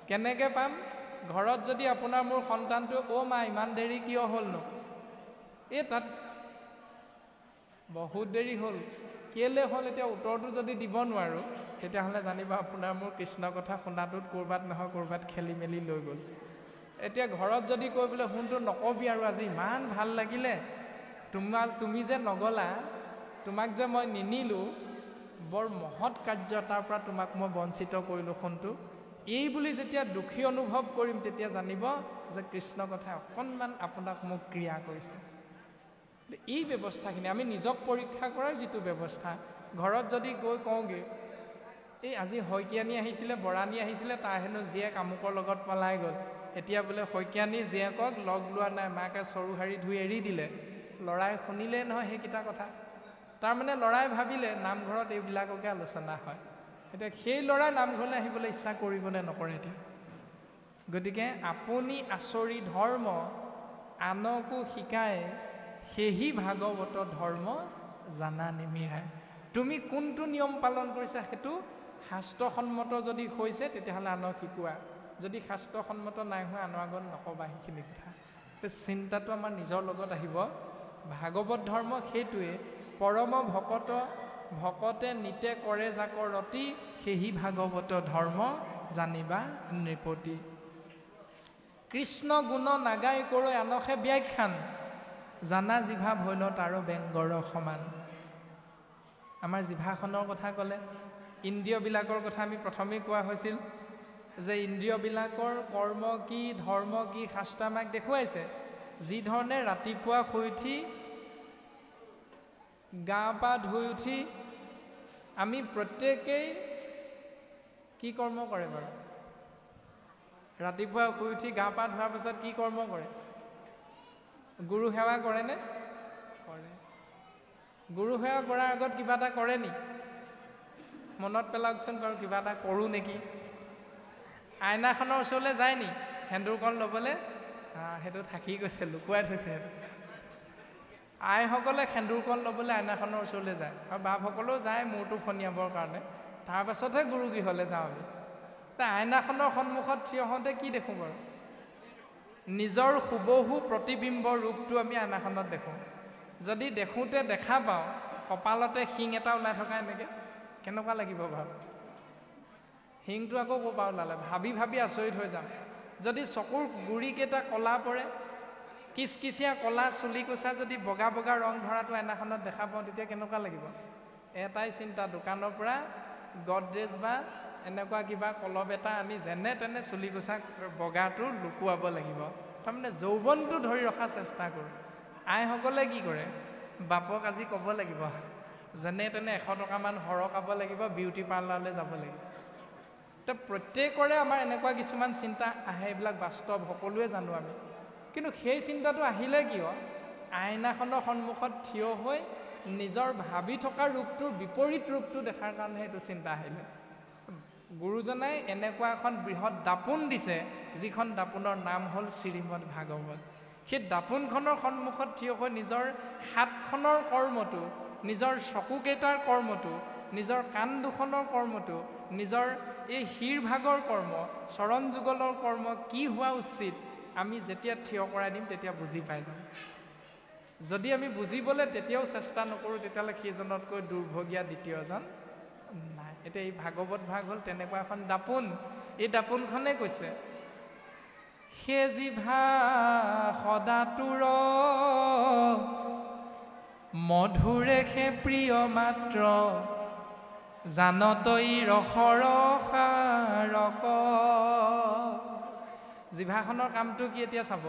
A: কেনেকৈ পাম? ঘৰত যদি আপোনাৰ মোৰ সন্তানটো অ' মা ইমান দেৰি কিয় হ'লনো, এই তাত বহুত দেৰি হ'ল, কেলৈ হ'ল এতিয়া উত্তৰটো যদি দিব নোৱাৰোঁ, তেতিয়াহ'লে জানিব আপোনাৰ মোৰ কৃষ্ণ কথা শুনাটোত ক'ৰবাত নহয় ক'ৰবাত খেলি মেলি লৈ গ'ল। এতিয়া ঘৰত যদি কৈ বোলে শুনটো নকবি আৰু আজি ইমান ভাল লাগিলে, তুমি যে নগ'লা, তোমাক যে মই নিনিলোঁ, বৰ মহৎ কাৰ্য এটাৰ পৰা তোমাক মই বঞ্চিত কৰিলোঁ শুনটো, এই বুলি যেতিয়া দুখী অনুভৱ কৰিম, তেতিয়া জানিব যে কৃষ্ণ কথাই অকণমান আপোনাক মোক ক্ৰিয়া কৰিছে। এই ব্যৱস্থাখিনি আমি নিজক পৰীক্ষা কৰাৰ যিটো ব্যৱস্থা, ঘৰত যদি গৈ কওঁগৈ, এই আজি শইকীয়ানী আহিছিলে, বৰানী আহিছিলে, তাৰ হেনো জীয়েক আমুকৰ লগত পলাই গ'ল, এতিয়া বোলে শইকীয়ানী জীয়েকক লগ লোৱা নাই, মাকে চৰু শাৰী ধুই এৰি দিলে। ল'ৰাই শুনিলেই নহয় সেইকেইটা কথা। তাৰমানে ল'ৰাই ভাবিলে নামঘৰত এইবিলাককে আলোচনা হয়। এতিয়া সেই ল'ৰাই নামঘৰলৈ আহিবলৈ ইচ্ছা কৰিবনে নকৰে এতিয়া? গতিকে আপুনি আচৰি ধৰ্ম আনকো শিকায়, সেহি ভাগৱত ধৰ্ম জানা নিমিৰাই। তুমি কোনটো নিয়ম পালন কৰিছা সেইটো শাস্ত্ৰসন্মত যদি হৈছে তেতিয়াহ'লে আনক শিকোৱা, যদি শাস্ত্ৰসন্মত নাই হোৱা আনৰ আগত নকবা সেইখিনি কথা। চিন্তাটো আমাৰ নিজৰ লগত আহিব। ভাগৱত ধৰ্ম সেইটোৱে, পৰম ভকত ভকতে নিতে কৰে যাক ৰতি, সেহি ভাগৱত ধৰ্ম জানিবা নৃপতি। কৃষ্ণ গুণ নাগাই কৈ আনসে ব্যাখ্যান, জানা জিভা ভৈল তাৰো বেংগৰ সমান। আমাৰ জিভাখনৰ কথা ক'লে, ইন্দ্ৰিয়বিলাকৰ কথা আমি প্ৰথমেই কোৱা হৈছিল যে ইন্দ্ৰিয়বিলাকৰ কৰ্ম কি ধৰ্ম কি শাস্ত্ৰ আমাক দেখুৱাইছে। যি ধৰণে ৰাতিপুৱা শুই উঠি গা পা ধুই উঠি আমি প্ৰত্যেকেই কি কৰ্ম কৰে বাৰু? ৰাতিপুৱা শুই উঠি গা পা ধোৱাৰ পিছত কি কৰ্ম কৰে? গুৰু সেৱা কৰেনে? কৰে। গুৰু সেৱা কৰাৰ আগত কিবা এটা কৰে নি? মনত পেলাওকচোন বাৰু, কিবা এটা কৰোঁ নেকি? আইনাখনৰ ওচৰলৈ যায় নি সেন্দুৰকণ ল'বলৈ? সেইটো থাকি গৈছে, লুকুৱাই থৈছে সেইটো। আইসকলে সেন্দুৰকণ ল'বলৈ আইনাখনৰ ওচৰলৈ যায়, আৰু বাপসকলেও যায় মূৰটো ফনিয়াবৰ কাৰণে। তাৰপাছতহে গুৰুগৃহলৈ যাওঁ আমি। আইনাখনৰ সন্মুখত থিয় হওঁতে কি দেখোঁ বাৰু? নিজৰ হুবহু প্ৰতিবিম্বৰ ৰূপটো আমি আইনাখনত দেখোঁ। যদি দেখোঁতে দেখা পাওঁ কপালতে শিং এটা ওলাই থকা এনেকৈ, কেনেকুৱা লাগিব বাৰু? শিংটো আকৌ ক'ৰ পৰা ওলালে? ভাবি ভাবি আচৰিত হৈ যাম। যদি চকুৰ গুৰিকেইটা ক'লা পৰে, কিচকিচীয়া ক'লা চুলি কোচা যদি বগা বগা ৰং ধৰাটো আইনাখনত দেখা পাওঁ, তেতিয়া কেনেকুৱা লাগিব? এটাই চিন্তা, দোকানৰ পৰা গডৰেজ বা এনেকুৱা কিবা কলব এটা আনি যেনে তেনে চুলি কোচা বগাটো লুকুৱাব লাগিব। তাৰমানে যৌৱনটো ধৰি ৰখাৰ চেষ্টা কৰোঁ। আইসকলে কি কৰে? বাপক আজি ক'ব লাগিব, যেনে তেনে 100 টকামান সৰকাব লাগিব, বিউটি পাৰ্লাৰলৈ যাব লাগিব। তো প্ৰত্যেকৰে আমাৰ এনেকুৱা কিছুমান চিন্তা আহে, এইবিলাক বাস্তৱ, সকলোৱে জানো আমি। কিন্তু সেই চিন্তাটো আহিলে কিয়? আইনাখনৰ সন্মুখত থিয় হৈ নিজৰ ভাবি থকা ৰূপটোৰ বিপৰীত ৰূপটো দেখাৰ কাৰণেহে এইটো চিন্তা আহিলে। গুৰুজনাই এনেকুৱা এখন বৃহৎ দাপোন দিছে, যিখন দাপোনৰ নাম হ'ল শ্ৰীমদ ভাগৱত। সেই দাপোনখনৰ সন্মুখত থিয় হৈ নিজৰ হাতখনৰ কৰ্মটো, নিজৰ চকুকেইটাৰ কৰ্মটো, নিজৰ কাণ দুখনৰ কৰ্মটো, নিজৰ এই শিৰভাগৰ কৰ্ম, চৰণ যুগলৰ কৰ্ম কি হোৱা উচিত, আমি যেতিয়া থিয় কৰাই দিম তেতিয়া বুজি পাই যাম। যদি আমি বুজিবলৈ তেতিয়াও চেষ্টা নকৰোঁ, তেতিয়াহ'লে সেইজনতকৈ দুৰ্ভগীয়া দ্বিতীয়জন নাই। এতিয়া এই ভাগৱত ভাগ হ'ল তেনেকুৱা এখন দাপোন। এই দাপোনখনে কৈছে, সে জিভা সদাতুৰ মধুৰে সে প্ৰিয় মাত্ৰ, জানতই ৰসৰ সাৰক। জিভাখনৰ কামটো কি এতিয়া চাব।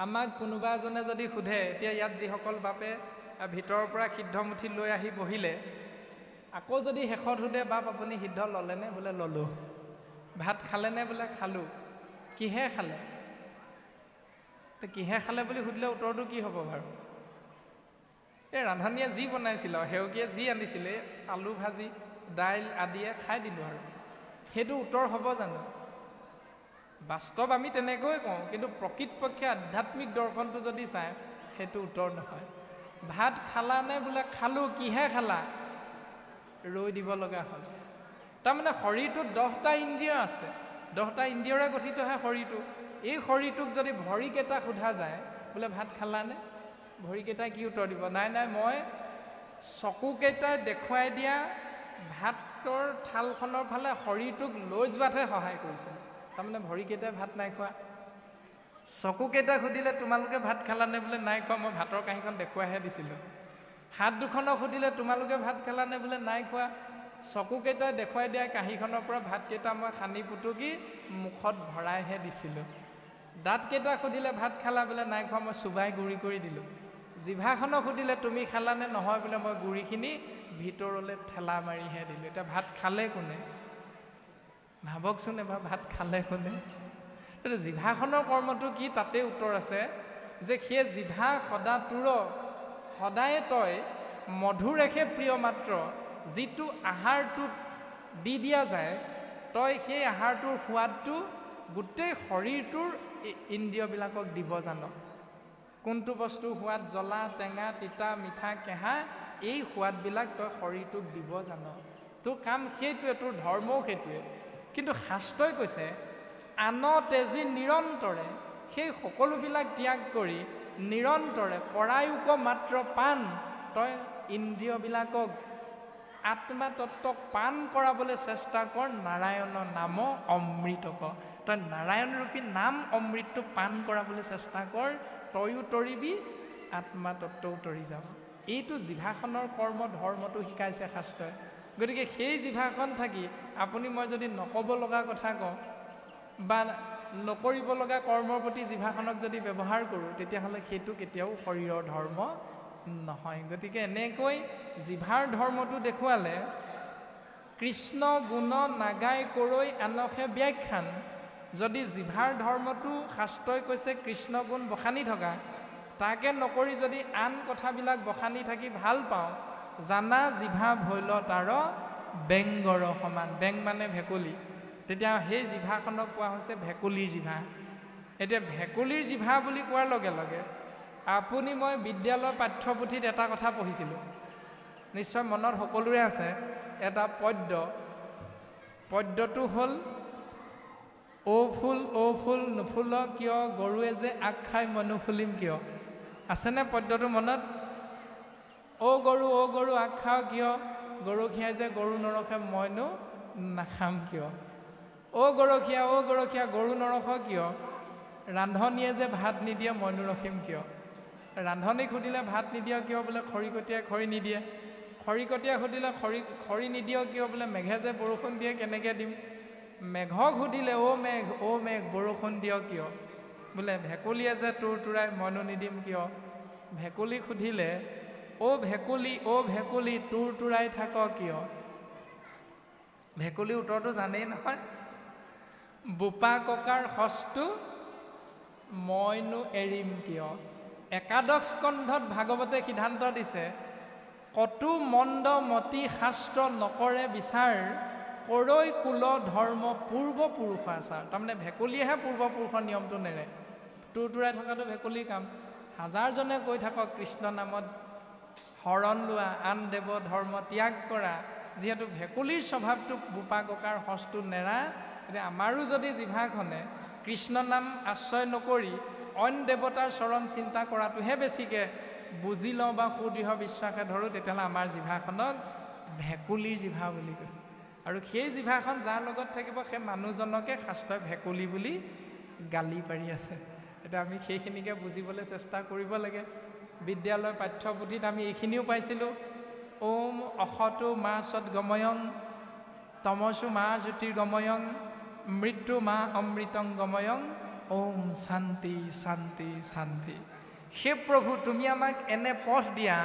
A: আমাক কোনোবা এজনে যদি সোধে, এতিয়া ইয়াত যিসকল বাপে ভিতৰৰ পৰা সিদ্ধমুঠি লৈ আহি বহিলে, আকৌ যদি শেষত সোধে, বাপ আপুনি সিদ্ধ ল'লেনে? বোলে ল'লোঁ। ভাত খালেনে? বোলে খালোঁ। কিহে খালে? কিহে খালে বুলি সুধিলে উত্তৰটো কি হ'ব বাৰু? এই ৰান্ধনীয়ে যি বনাইছিল আৰু সেৱকীয়ে যি আনিছিলে, আলু ভাজি দাইল আদিয়ে খাই দিলোঁ আৰু, সেইটো উত্তৰ হ'ব জানো? বাস্তৱ আমি তেনেকৈ কওঁ, কিন্তু প্ৰকৃতপক্ষে আধ্যাত্মিক দৰ্শনটো যদি চায়, সেইটো উত্তৰ নহয়। ভাত খালানে? বোলে খালোঁ। কিহে খালা? ৰৈ দিব লগা হ'ল। তাৰমানে শৰীৰটোত 10টা ইন্দ্ৰিয় আছে, 10টা ইন্দ্ৰিয়ৰে গঠিতহে শৰীৰটো। এই শৰীৰটোক যদি ভৰিকেইটা সোধা যায়, বোলে ভাত খালানে? ভৰিকেইটাই কি উত্তৰ দিব? নাই নাই, মই চকুকেইটাই দেখুৱাই দিয়া ভাতৰ থালখনৰ ফালে শৰীৰটোক লৈ যোৱাতহে সহায় কৰিছে। তাৰমানে ভৰিকেইটাই ভাত নাই খোৱা। চকুকেইটাই সুধিলে তোমালোকে ভাত খালানে? বোলে নাই খোৱা, মই ভাতৰ কাঁহীখন দেখুৱাইহে দিছিলোঁ। হাত দুখনক সুধিলে তোমালোকে ভাত খালানে? বোলে নাই খোৱা, চকুকেইটাই দেখুৱাই দিয়া কাঁহীখনৰ পৰা ভাতকেইটা মই সানি পুটুকি মুখত ভৰাইহে দিছিলোঁ। দাঁতকেইটা সুধিলে ভাত খালা? বোলে নাই খোৱা, মই চুবাই গুৰি কৰি দিলোঁ। জিভাখনক সুধিলে তুমি খালানে? নহয় বোলে, মই গুৰিখিনি ভিতৰলৈ ঠেলা মাৰিহে দিলোঁ। এতিয়া ভাত খালে কোনে? ভাবকচোন এবাৰ, ভাত খালে কোনে? জিভাখনৰ কৰ্মটো কি? তাতে উত্তৰ আছে যে সেই জিভা সদাতুৰ, সদায় তই মধুৰেখে প্ৰিয় মাত্ৰ, যিটো আহাৰটোত দি দিয়া যায়, তই সেই আহাৰটোৰ সোৱাদটো গোটেই শৰীৰটোৰ ইন্দ্ৰিয়বিলাকক দিব জান। কোনটো বস্তুৰ সোৱাদ জ্বলা, টেঙা, তিতা, মিঠা, কেঁহা, এই সোৱাদবিলাক তই শৰীৰটোক দিব জান। তোৰ কাম সেইটোৱে, তোৰ ধৰ্মও সেইটোৱে। কিন্তু শাস্ত্ৰই কৈছে আন তেজী নিৰন্তৰে সেই সকলোবিলাক ত্যাগ কৰি নিৰন্তৰে পৰায়ুক মাত্ৰ পাণ, তই ইন্দ্ৰিয়বিলাকক আত্মাতত্বক পাণ কৰাবলৈ চেষ্টা কৰ। নাৰায়ণ নাম অমৃতক, তই নাৰায়ণৰূপী নাম অমৃতটো পাণ কৰাবলৈ চেষ্টা কৰ, তয়ো তৰিবি, আত্মাতত্বও তৰি যাব। এইটো জিভাখনৰ কৰ্ম ধৰ্মটো শিকাইছে শাস্ত্ৰই। গতিকে সেই জিভাখন থাকি আপুনি মই যদি নক'ব লগা কথা কওঁ বা নকৰিব লগা কৰ্মৰ প্ৰতি জিভাখনক যদি ব্যৱহাৰ কৰোঁ, তেতিয়াহ'লে সেইটো কেতিয়াও শৰীৰৰ ধৰ্ম নহয়। গতিকে এনেকৈ জিভাৰ ধৰ্মটো দেখুৱালে কৃষ্ণ গুণ নাগাই কৰৈ আনহে ব্যাখ্যান। যদি জিভাৰ ধৰ্মটো শাস্ত্ৰই কৈছে কৃষ্ণ গুণ বখানি থকা, তাকে নকৰি যদি আন কথাবিলাক বখানি থাকি ভাল পাওঁ, জানা জিভা ভৈল তাৰ বেংগৰ সমান। বেং মানে ভেকুলী, তেতিয়া সেই জিভাখনক কোৱা হৈছে ভেকুলীৰ জিভা। এতিয়া ভেকুলীৰ জিভা বুলি কোৱাৰ লগে লগে আপুনি মই বিদ্যালয়ৰ পাঠ্যপুথিত এটা কথা পঢ়িছিলোঁ, নিশ্চয় মনত সকলোৰে আছে, এটা পদ্যটো হ'ল অ' ফুল নুফুল কিয়, গৰুৱে যে আগ খাই মনু ফুলিম কিয়। আছেনে পদ্যটো মনত? অ' গৰু আগ খাওঁ কিয়, গৰখীয়াই যে গৰু নৰখে মইনো নাখাম কিয়। অ' গৰখীয়া গৰু নৰখ কিয়, ৰান্ধনীয়ে যে ভাত নিদিয়ে মইনো ৰখিম কিয়। ৰান্ধনীক সুধিলে ভাত নিদিয় কিয়, বোলে খৰিকটীয়াই খৰি নিদিয়ে। খৰিকটীয়াই সুধিলে খৰি নিদিয় কিয়, বোলে মেঘে যে বৰষুণ দিয়ে কেনেকৈ দিম। মেঘক সুধিলে অ' মেঘ বৰষুণ দিয় কিয়, বোলে ভেকুলীয়ে যে তুৰতুৰাই মইনো নিদিম কিয়। ভেকুলীক সুধিলে অ' ভেকুলী তুৰতুৰাই থাক কিয়। ভেকুলী উত্তৰটো জানেই নহয়, বোপা ককাৰ হস্তু মইনো এৰিম কিয়। একাদশ স্কন্ধত ভাগৱতে সিদ্ধান্ত দিছে, কটু মন্দ মতি শাস্ত্ৰ নকৰে বিচাৰ, কৰৈ কুল ধৰ্ম পূৰ্বপুৰুষ আচাৰ। তাৰমানে ভেকুলীয়েহে পূৰ্বপুৰুষৰ নিয়মটো নেৰে। তুৰতুৰাই থকাটো ভেকুলীৰ কাম। হাজাৰজনে কৈ থাকক কৃষ্ণ নামত শৰণ লোৱা, আন দেৱ ধৰ্ম ত্যাগ কৰা, যিহেতু ভেকুলীৰ স্বভাৱটো বোপা ককাৰ হস্তু নেৰা। এতিয়া আমাৰো যদি জিভাখনে কৃষ্ণ নাম আশ্ৰয় নকৰি অইন দেৱতাৰ চৰণ চিন্তা কৰাটোহে বেছিকৈ বুজি লওঁ বা সুদৃঢ় বিশ্বাসে ধৰোঁ, তেতিয়াহ'লে আমাৰ জিভাখনক ভেকুলীৰ জিভা বুলি কৈছে। আৰু সেই জিভাখন যাৰ লগত থাকিব সেই মানুহজনকে শাস্ত্ৰই ভেকুলী বুলি গালি পাৰি আছে। এতিয়া আমি সেইখিনিকে বুজিবলৈ চেষ্টা কৰিব লাগে। বিদ্যালয় পাঠ্যপুথিত আমি এইখিনিও পাইছিলোঁ, ওম অসতু মা সৎ গময়ং, তমসু মা জ্যোতিৰ্গময়ং, মৃত্যু মা অমৃতং গময়ং, ওম শান্তি শান্তি শান্তি। হে প্ৰভু, তুমি আমাক এনে পথ দিয়া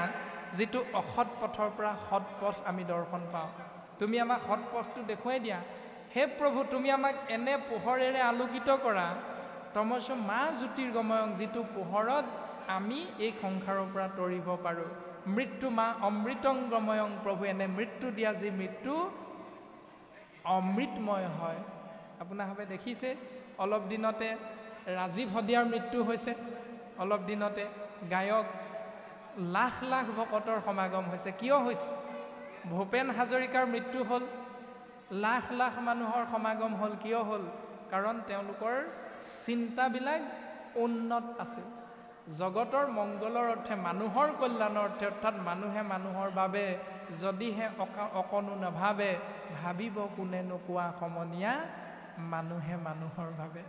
A: যিটো অসৎ পথৰ পৰা সৎ পথ আমি দৰ্শন পাওঁ। তুমি আমাক সৎ পথটো দেখুৱাই দিয়া। হে প্ৰভু, তুমি আমাক এনে পোহৰেৰে আলোকিত কৰা, তমসু মা জ্যোতিৰ্গময়ং, যিটো পোহৰত আমি এই সংসাৰৰ পৰা তৰিব পাৰোঁ। মৃত্যু মা অমৃতং গময়ং, প্ৰভু এনে মৃত্যু দিয়া যি মৃত্যু অমৃতময় হয়। আপোনাৰভাৱে দেখিছে, অলপ দিনতে ৰাজীৱ হদিয়াৰ মৃত্যু হৈছে। অলপ দিনতে গায়ক লাখ লাখ ভকতৰ সমাগম হৈছে। কিয় হৈছে? ভূপেন হাজৰিকাৰ মৃত্যু হ'ল, লাখ লাখ মানুহৰ সমাগম হ'ল। কিয় হ'ল? কাৰণ তেওঁলোকৰ চিন্তাবিলাক উন্নত আছিল। জগতৰ মংগলৰ অৰ্থে, মানুহৰ কল্যাণৰ অৰ্থে, অৰ্থাৎ মানুহে মানুহৰ বাবে যদিহে অকণো নাভাবে, ভাবিব কোনেনো কোৱা সমনীয়া, মানুহে মানুহৰ বাবে।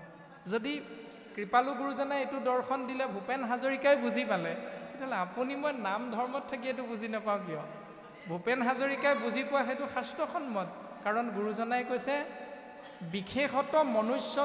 A: যদি কৃপালু গুৰুজনে এইটো দৰ্শন দিলে, ভূপেন হাজৰিকাই বুজি পালে, তেতিয়াহ'লে আপুনি মই নাম ধৰ্মত থাকি এইটো বুজি নাপাওঁ কিয়? ভূপেন হাজৰিকাই বুজি পোৱা সেইটো শাস্ত্ৰসন্মত। কাৰণ গুৰুজনাই কৈছে, বিশেষত মনুষ্য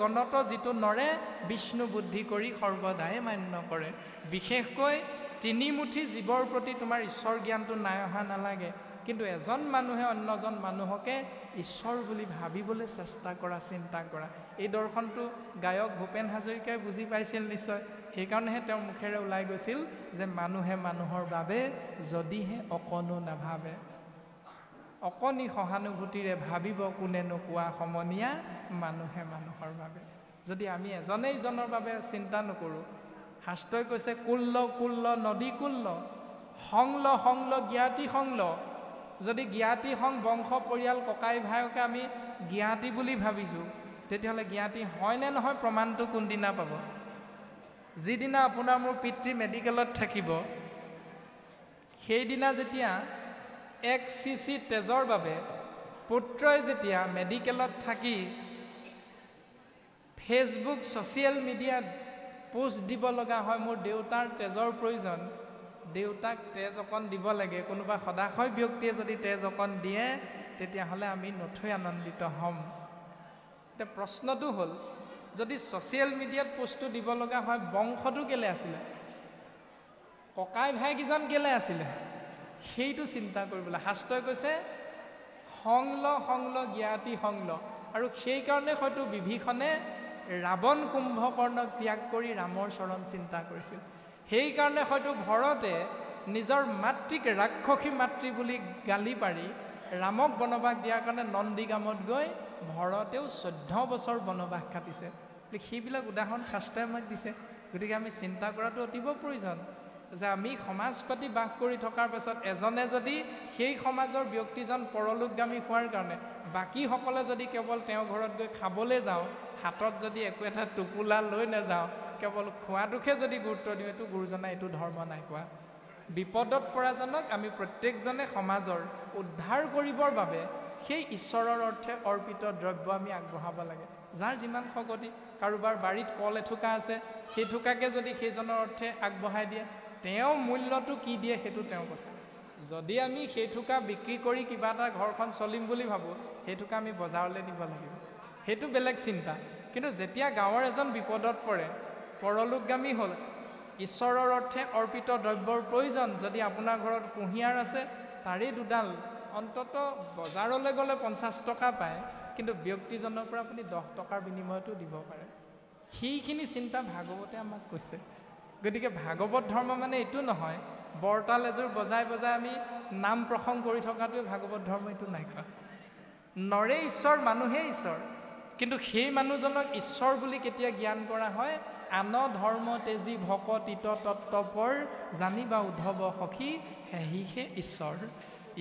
A: গণত যিটো নৰে, বিষ্ণু বুদ্ধি কৰি সৰ্বদাই মান্য কৰে। বিশেষকৈ তিনিমুঠি জীৱৰ প্ৰতি তোমাৰ ঈশ্বৰ জ্ঞানটো নাই অহা নালাগে, কিন্তু এজন মানুহে অন্যজন মানুহকে ঈশ্বৰ বুলি ভাবিবলৈ চেষ্টা কৰা, চিন্তা কৰা। এই দৰ্শনটো গায়ক ভূপেন হাজৰিকাই বুজি পাইছিল নিশ্চয়। সেইকাৰণেহে তেওঁৰ মুখেৰে ওলাই গৈছিল যে মানুহে মানুহৰ বাবে যদিহে অকণো নাভাবে, অকণি সহানুভূতিৰে ভাবিব কোনেনো কোৱা সমনীয়া, মানুহে মানুহৰ বাবে। যদি আমি এজনে ইজনৰ বাবে চিন্তা নকৰোঁ, শাস্ত্ৰই কৈছে কুল্ল নদী কুল্ল, সংল জ্ঞাতি সংল। যদি জ্ঞাতি সং বংশ পৰিয়াল ককাই ভাইকে আমি জ্ঞাতি বুলি ভাবিছোঁ, তেতিয়াহ'লে জ্ঞাতি হয়নে নহয় প্ৰমাণটো কোনদিনা পাব? যিদিনা আপোনাৰ মোৰ পিতৃ মেডিকেলত থাকিব, সেইদিনা যেতিয়া 1 cc তেজৰ বাবে পুত্ৰই যেতিয়া মেডিকেলত থাকি ফেচবুক ছ'চিয়েল মিডিয়াত পোষ্ট দিব লগা হয়, মোৰ দেউতাৰ তেজৰ প্ৰয়োজন, দেউতাক তেজ অকণ দিব লাগে, কোনোবা সদাশয় ব্যক্তিয়ে যদি তেজ অকণ দিয়ে, তেতিয়াহ'লে আমি নথৈ আনন্দিত হ'ম। এতিয়া প্ৰশ্নটো হ'ল, যদি ছ'চিয়েল মিডিয়াত পোষ্টটো দিব লগা হয়, বংশটো কেলৈ আছিলে, ককাই ভাইকেইজন কেলৈ আছিলে, সেইটো চিন্তা কৰিবলৈ শাস্ত্ৰই কৈছে সংল জ্ঞাতি সংল। আৰু সেইকাৰণে হয়তো বিভীষণে ৰাৱণ কুম্ভকৰ্ণক ত্যাগ কৰি ৰামৰ চৰণ চিন্তা কৰিছিল। সেইকাৰণে হয়তো ভৰতে নিজৰ মাতৃক ৰাক্ষসী মাতৃ বুলি গালি পাৰি ৰামক বনবাস দিয়াৰ কাৰণে নন্দীগ্ৰামত গৈ ভৰতেও 14 বছৰ বনবাস কাটিছে। সেইবিলাক উদাহৰণ শাস্ত্ৰই আমাক দিছে। গতিকে আমি চিন্তা কৰাটো অতিব প্ৰয়োজন যে আমি সমাজ পাতি বাস কৰি থকাৰ পাছত এজনে যদি সেই সমাজৰ ব্যক্তিজন পৰলোকগামী হোৱাৰ কাৰণে বাকীসকলে যদি কেৱল তেওঁৰ ঘৰত গৈ খাবলৈ যাওঁ, হাতত যদি একো এটা টোপোলা লৈ নাযাওঁ, কেৱল খোৱাটোকে যদি গুৰুত্ব দিওঁ, এইটো গুৰুজনাই এইটো ধৰ্ম নাই কোৱা। বিপদত পৰাজনক আমি প্ৰত্যেকজনে সমাজৰ উদ্ধাৰ কৰিবৰ বাবে সেই ঈশ্বৰৰ অৰ্থে অৰ্পিত দ্ৰব্য আমি আগবঢ়াব লাগে। যাৰ যিমান শকতি, কাৰোবাৰ বাৰীত কল এথোকা আছে, সেই থোকাকে যদি সেইজনৰ অৰ্থে আগবঢ়াই দিয়ে, তেওঁ মূল্যটো কি দিয়ে সেইটো তেওঁৰ কথা। যদি আমি সেই থোকা বিক্ৰী কৰি কিবা এটা ঘৰখন চলিম বুলি ভাবোঁ, সেই থোকা আমি বজাৰলৈ নিব লাগিব, সেইটো বেলেগ চিন্তা। কিন্তু যেতিয়া গাঁৱৰ এজন বিপদত পৰে, পৰলোকগামী হ'ল, ঈশ্বৰৰ অৰ্থে অৰ্পিত দ্ৰব্যৰ প্ৰয়োজন, যদি আপোনাৰ ঘৰত কুঁহিয়াৰ আছে তাৰেই দুডাল অন্তত বজাৰলৈ গ'লে 50 টকা পায়, কিন্তু ব্যক্তিজনৰ পৰা আপুনি 10 টকাৰ বিনিময়তো দিব পাৰে। সেইখিনি চিন্তা ভাগৱতে আমাক কৈছে। গতিকে ভাগৱত ধৰ্ম মানে এইটো নহয় বৰতাল এযোৰ বজাই বজাই আমি নাম প্ৰসংগ কৰি থকাটোৱে ভাগৱত ধৰ্ম, এইটো নাই কোৱা। নৰে ঈশ্বৰ, মানুহে ঈশ্বৰ, কিন্তু সেই মানুহজনক ঈশ্বৰ বুলি কেতিয়া জ্ঞান কৰা হয়? আন ধৰ্ম তেজী ভকতিত তত্ত্বপৰ জানিবা উদ্ধৱ সখী সেহিহে ঈশ্বৰ।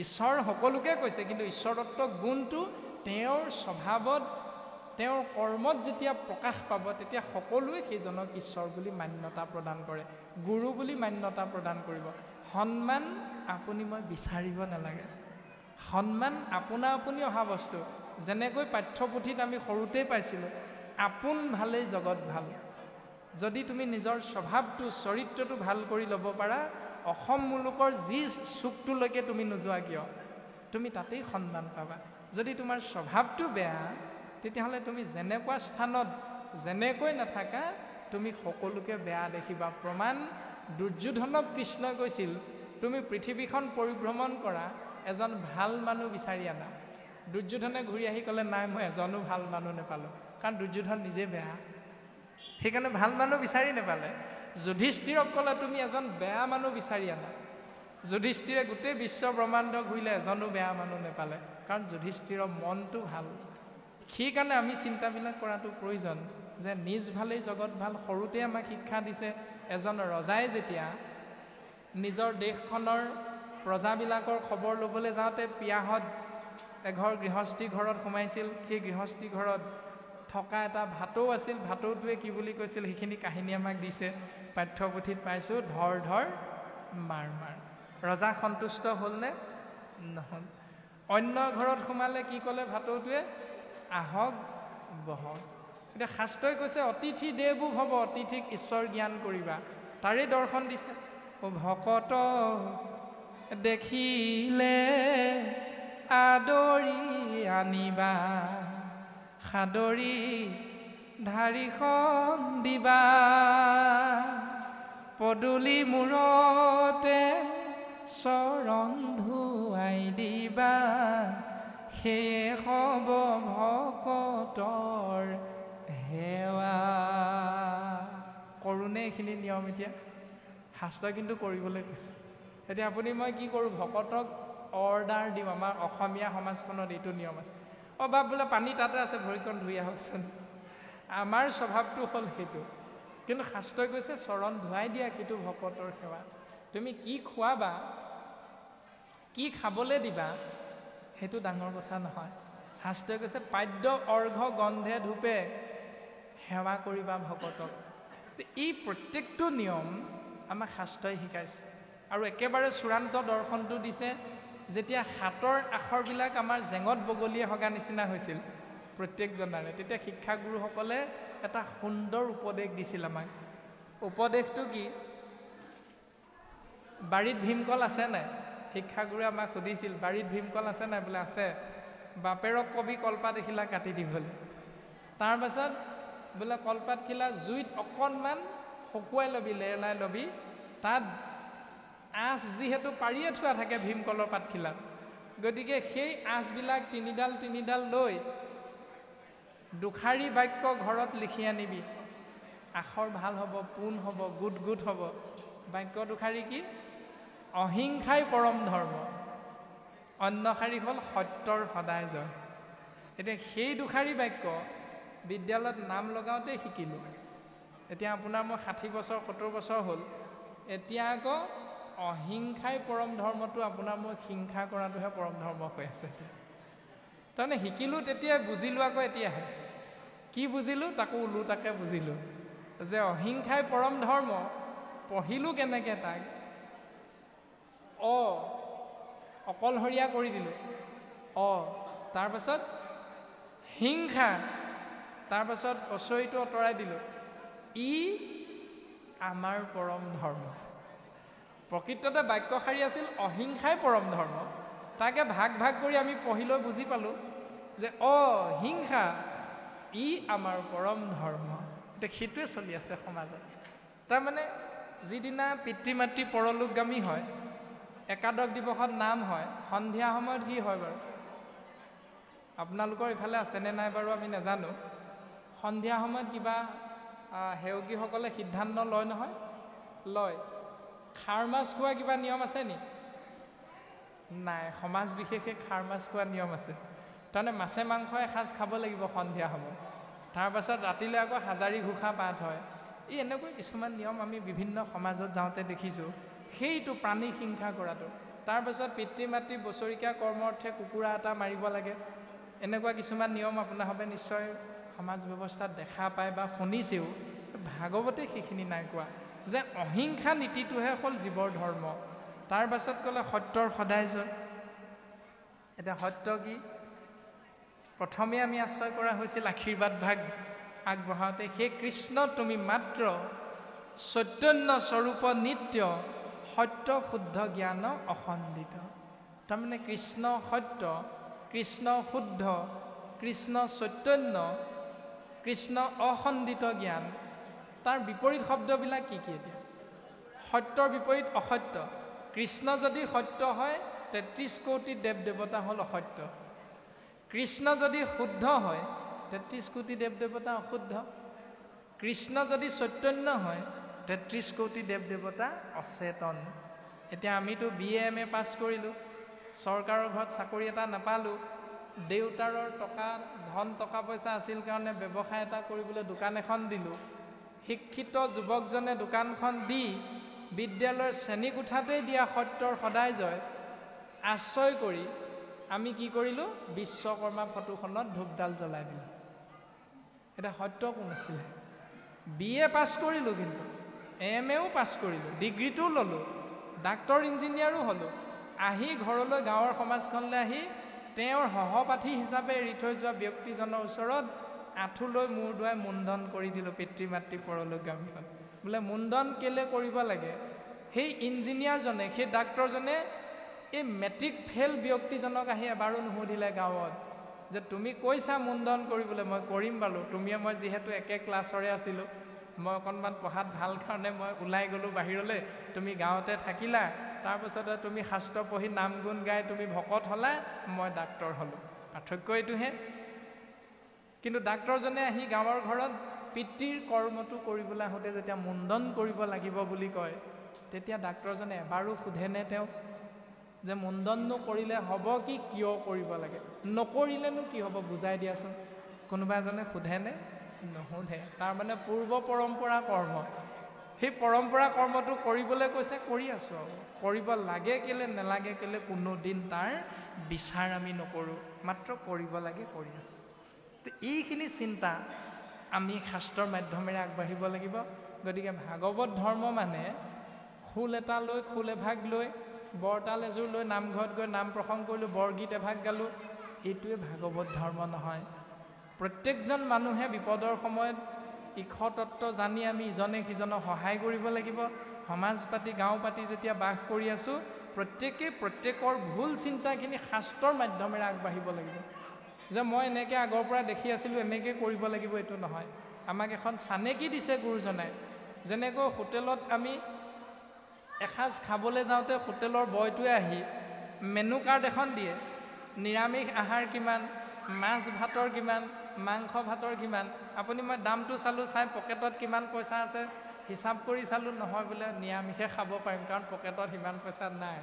A: ঈশ্বৰ সকলোকে কৈছে, কিন্তু ঈশ্বৰত্ব গুণটো তেওঁৰ স্বভাৱত, তেওঁৰ কৰ্মত যেতিয়া প্ৰকাশ পাব, তেতিয়া সকলোৱে সেইজনক ঈশ্বৰ বুলি মান্যতা প্ৰদান কৰে, গুৰু বুলি মান্যতা প্ৰদান কৰিব। সন্মান আপুনি মই বিচাৰিব নালাগে। সন্মান আপোনা আপুনি অহা বস্তু। যেনেকৈ পাঠ্যপুথিত আমি সৰুতেই পাইছিলোঁ, আপোন ভালেই জগত ভাল। যদি তুমি নিজৰ স্বভাৱটো, চৰিত্ৰটো ভাল কৰি ল'ব পাৰা, অসম মুলুকৰ যি চুকটোলৈকে তুমি নোযোৱা কিয়, তুমি তাতেই সন্মান পাবা। যদি তোমাৰ স্বভাৱটো বেয়া, তেতিয়াহ'লে তুমি যেনেকুৱা স্থানত যেনেকৈ নাথাকা, তুমি সকলোকে বেয়া দেখিবা। প্ৰমাণ দুৰ্যোধনক কৃষ্ণই কৈছিল, তুমি পৃথিৱীখন পৰিভ্ৰমণ কৰা, এজন ভাল মানুহ বিচাৰি আনা। দুৰ্যোধনে ঘূৰি আহি ক'লে, নাই মই এজনো ভাল মানুহ নাপালোঁ, কাৰণ দুৰ্যোধন নিজে বেয়া, সেইকাৰণে ভাল মানুহ বিচাৰি নাপালে। যুধিষ্ঠিৰক ক'লে, তুমি এজন বেয়া মানুহ বিচাৰি আনা। যুধিষ্ঠিৰে গোটেই বিশ্ব ব্ৰহ্মাণ্ড ঘূৰিলে, এজনো বেয়া মানুহ নাপালে, কাৰণ যুধিষ্ঠিৰৰ মনটো ভাল। সেইকাৰণে আমি চিন্তাবিলাক কৰাটো প্ৰয়োজন যে নিজ ভালেই জগত ভাল। সৰুতে আমাক শিক্ষা দিছে, এজন ৰজাই যেতিয়া নিজৰ দেশখনৰ প্ৰজাবিলাকৰ খবৰ ল'বলৈ যাওঁতে পিয়াহত এঘৰ গৃহস্থী ঘৰত সোমাইছিল। সেই গৃহস্থী ঘৰত থকা এটা ভাটৌ আছিল। ভাটৌটোৱে কি বুলি কৈছিল, সেইখিনি কাহিনী আমাক দিছে, পাঠ্যপুথিত পাইছোঁ, ধৰ ধৰ মাৰ মাৰ। ৰজা সন্তুষ্ট হ'লনে? নহ'ল। অন্য ঘৰত সোমালে কি ক'লে ভাটৌটোৱে? আহক বহক। এতিয়া শাস্ত্ৰই কৈছে, অতিথি দেৱো ভৱ, অতিথিক ঈশ্বৰ জ্ঞান কৰিবা। তাৰেই দৰ্শন দিছে, ভকত দেখিলে আদৰি আনিবা, সাদৰি ধাৰিখন দিবা, পদূলি মূৰতে চৰণ ধুৱাই দিবা, সেয়ে হ'ব ভকতৰ সেৱা। কৰোঁনে এইখিনি নিয়ম? এতিয়া শাস্ত্ৰই কিন্তু কৰিবলৈ কৈছে। এতিয়া আপুনি মই কি কৰোঁ? ভকতক অৰ্ডাৰ দিওঁ। আমাৰ অসমীয়া সমাজখনত এইটো নিয়ম আছে। অঁ বাপ বোলে পানী তাতে আছে, ভৰিখন ধুই আহকচোন। আমাৰ স্বভাৱটো হ'ল সেইটো, কিন্তু শাস্ত্ৰই কৈছে চৰণ ধুৱাই দিয়া, সেইটো ভকতৰ সেৱা। তুমি কি খোৱাবা, কি খাবলৈ দিবা, সেইটো ডাঙৰ কথা নহয়। শাস্ত্ৰই কৈছে পাদ্য অৰ্ঘ গন্ধে ধূপে সেৱা কৰিবা ভকতক। এই প্ৰত্যেকটো নিয়ম আমাক শাস্ত্ৰই শিকাইছে। আৰু একেবাৰে চূড়ান্ত দৰ্শনটো দিছে, যেতিয়া হাতৰ আখৰবিলাক আমাৰ জেঙত বগলীয়ে হগা নিচিনা হৈছিল প্ৰত্যেকজনাৰে, তেতিয়া শিক্ষাগুৰুসকলে এটা সুন্দৰ উপদেশ দিছিল আমাক। উপদেশটো কি? বাৰীত ভীমকল আছে নাই? শিক্ষাগুৰুৱে আমাক সুধিছিল, বাৰীত ভীমকল আছে নাই? বোলে আছে। বাপেৰক কবি কলপাত এখিলা কাটি দিবলৈ। তাৰপাছত বোলে কলপাতখিলা জুইত অকণমান শুকুৱাই ল'বি, লেৰেলাই ল'বি, তাত আঁচ যিহেতু পাৰিয়ে থোৱা থাকে ভীমকলৰ পাতখিলাত, গতিকে সেই আঁচবিলাক তিনিডাল তিনিডাল লৈ দুষাৰী বাক্য ঘৰত লিখি আনিবি। আখৰ ভাল হ'ব, পোন হ'ব, গোট গোট হ'ব। বাক্য দুষাৰী কি? অহিংসাই পৰম ধৰ্ম। অন্য শাৰী হ'ল সত্যৰ সদায় জয়। এতিয়া সেই দুষাৰী বাক্য বিদ্যালয়ত নাম লগাওঁতে শিকিলোঁ। এতিয়া আপোনাৰ মই 60 বছৰ 70 বছৰ হ'ল, এতিয়া আকৌ অহিংসাই পৰম ধৰ্মটো আপোনাৰ মই হিংসা কৰাটোহে পৰম ধৰ্ম হৈ আছে। তাৰমানে শিকিলোঁ তেতিয়া, বুজিলোঁ আকৌ এতিয়াহে। কি বুজিলোঁ? তাকো ওলোটাকে বুজিলোঁ যে অহিংসাই পৰম ধৰ্ম। পঢ়িলোঁ কেনেকৈ তাক, অকলশৰীয়া কৰি দিলোঁ, তাৰপাছত হিংসা, তাৰপাছত অচৰিটো আঁতৰাই দিলোঁ। ই আমাৰ পৰম ধৰ্ম। প্ৰকৃততে বাক্যশাৰী আছিল অহিংসাই পৰম ধৰ্ম। তাকে ভাগ ভাগ কৰি আমি পঢ়িলৈ বুজি পালোঁ যে হিংসা ই আমাৰ পৰম ধৰ্ম। এতিয়া সেইটোৱে চলি আছে সমাজত। তাৰমানে যিদিনা পিতৃ মাতৃ পৰলোকগামী হয়, একাদশ দিৱসত নাম হয়, সন্ধিয়া সময়ত কি হয় বাৰু? আপোনালোকৰ ইফালে আছেনে নাই বাৰু আমি নাজানো। সন্ধিয়া সময়ত কিবা সেৱকীসকলে সিদ্ধান্ত লয় নহয়, লয়। খাৰ মাছ খোৱা কিবা নিয়ম আছে নি? নাই, সমাজ বিশেষে খাৰ মাছ খোৱা নিয়ম আছে। তাৰমানে মাছে মাংস এসাঁজ খাব লাগিব সন্ধিয়া সময়ত। তাৰপাছত ৰাতিলৈ আকৌ হাজাৰী ঘোষা পাঠ হয়। এনেকুৱা কিছুমান নিয়ম আমি বিভিন্ন সমাজত যাওঁতে দেখিছোঁ। সেইটো প্ৰাণী হিংসা কৰাটো। তাৰপাছত পিতৃ মাতৃ বছৰেকীয়া কৰ্মাৰ্থে কুকুৰা এটা মাৰিব লাগে। এনেকুৱা কিছুমান নিয়ম আপোনাৰভাৱে নিশ্চয় সমাজ ব্যৱস্থাত দেখা পায় বা শুনিছেও। ভাগৱতে সেইখিনি নাই কোৱা যে অহিংসা নীতিটোহে হ'ল জীৱৰ ধৰ্ম। তাৰপাছত ক'লে সত্যৰ সদায় জয়। এতিয়া সত্য কি? প্ৰথমে আমি আশ্ৰয় কৰা হৈছিল আশীৰ্বাদ ভাগ আগবঢ়াওঁতে, সেই কৃষ্ণ তুমি মাত্ৰ চৈতন্য স্বৰূপ নিত্য, সত্য শুদ্ধ জ্ঞান অখণ্ডিত। তাৰমানে কৃষ্ণ সত্য, কৃষ্ণ শুদ্ধ, কৃষ্ণ চৈতন্য, কৃষ্ণ অখণ্ডিত জ্ঞান। তাৰ বিপৰীত শব্দবিলাক কি কি? এতিয়া সত্যৰ বিপৰীত অসত্য। কৃষ্ণ যদি সত্য হয়, 33 কোটি দেৱ দেৱতা হ'ল অসত্য। কৃষ্ণ যদি শুদ্ধ হয়, 33 কোটি দেৱ দেৱতা অশুদ্ধ। কৃষ্ণ যদি চৈতন্য হয়, 33 কোটি দেৱ দেৱতা অচেতন। এতিয়া আমিতো BA MA পাছ কৰিলোঁ, চৰকাৰৰ ঘৰত চাকৰি এটা নাপালোঁ, দেউতাৰৰ ধন টকা পইচা আছিল কাৰণে ব্যৱসায় এটা কৰিবলৈ দোকান এখন দিলোঁ। শিক্ষিত যুৱকজনে দোকানখন দি বিদ্যালয়ৰ শ্ৰেণীকোঠাতেই দিয়া সত্যৰ সদায় জয় আশ্ৰয় কৰি আমি কি কৰিলোঁ? বিশ্বকৰ্মা ফটোখনত ধূপডাল জ্বলাই দিলোঁ। এতিয়া সত্য কোন আছিলে? BA পাছ কৰিলোঁ, কিন্তু MAও পাছ কৰিলোঁ, ডিগ্ৰীটোও ল'লোঁ, ডাক্তৰ ইঞ্জিনিয়াৰো হ'লোঁ। আহি ঘৰলৈ গাঁৱৰ সমাজখনলৈ আহি তেওঁৰ সহপাঠী হিচাপে এৰি থৈ যোৱা ব্যক্তিজনৰ ওচৰত আঁঠু লৈ মূৰ দুৱাই মুণ্ডন কৰি দিলোঁ। পিতৃ মাতৃ পৰলোকগামী হ'ল। বোলে মুণ্ডন কেলে কৰিব লাগে? সেই ইঞ্জিনিয়াৰজনে, সেই ডাক্তৰজনে এই মেট্ৰিক ফেইল ব্যক্তিজনক আহি এবাৰো নুসুধিলে গাঁৱত যে তুমি কৈছা মুণ্ডন কৰিবলৈ, মই কৰিম বাৰু। তুমিয়ে মই যিহেতু একে ক্লাছৰে আছিলোঁ, মই অকণমান পঢ়াত ভাল কাৰণে মই ওলাই গ'লোঁ বাহিৰলৈ, তুমি গাঁৱতে থাকিলা, তাৰপিছতে তুমি শাস্ত্ৰ পঢ়ি নাম গুণ গাই তুমি ভকত হ'লা, মই ডাক্তৰ হ'লোঁ। পাৰ্থক্য এইটোহে। কিন্তু ডাক্তৰজনে আহি গাঁৱৰ ঘৰত পিতৃৰ কৰ্মটো কৰিবলৈ আহোঁতে যেতিয়া মুণ্ডন কৰিব লাগিব বুলি কয়, তেতিয়া ডাক্তৰজনে এবাৰো সোধেনে তেওঁ যে মুণ্ডননো কৰিলে হ'ব কি, কিয় কৰিব লাগে? নকৰিলেনো কি হ'ব বুজাই দিয়াচোন। কোনোবা এজনে সোধেনে? নুসুধে। তাৰমানে পূৰ্ব পৰম্পৰা কৰ্ম, সেই পৰম্পৰা কৰ্মটো কৰিবলৈ কৈছে, কৰি আছোঁ। আৰু কৰিব লাগে কেলে নেলাগে কেলে কোনোদিন তাৰ বিচাৰ আমি নকৰোঁ, মাত্ৰ কৰিব লাগে, কৰি আছোঁ। এইখিনি চিন্তা আমি শাস্ত্ৰৰ মাধ্যমেৰে আগবাঢ়িব লাগিব। গতিকে ভাগৱত ধৰ্ম মানে খোল এটা লৈ, খোল এভাগ লৈ, বৰতাল এযোৰ লৈ নামঘৰত গৈ নাম প্ৰসংগ কৰিলোঁ, বৰগীত এভাগ গালোঁ, এইটোৱে ভাগৱত ধৰ্ম নহয়। প্ৰত্যেকজন মানুহে বিপদৰ সময়ত ঈশতত্ত্ব জানি আমি ইজনে সিজনক সহায় কৰিব লাগিব। সমাজ পাতি, গাঁও পাতি যেতিয়া বাস কৰি আছোঁ, প্ৰত্যেকেই প্ৰত্যেকৰ ভুল চিন্তাখিনি শাস্ত্ৰৰ মাধ্যমেৰে আগবাঢ়িব লাগিব। যে মই এনেকৈ আগৰ পৰা দেখি আছিলোঁ, এনেকৈ কৰিব লাগিব, এইটো নহয়। আমাক এখন চানেকি দিছে গুৰুজনাই। যেনেকৈ হোটেলত আমি এসাঁজ খাবলৈ যাওঁতে হোটেলৰ বয়টোৱে আহি মেনু কাৰ্ড এখন দিয়ে, নিৰামিষ আহাৰ কিমান, মাছ ভাতৰ কিমান, মাংস ভাতৰ কিমান। আপুনি মই দামটো চালোঁ, চাই পকেটত কিমান পইচা আছে হিচাপ কৰি চালোঁ, নহয় বোলে নিৰামিষে খাব পাৰিম কাৰণ পকেটত সিমান পইচা নাই।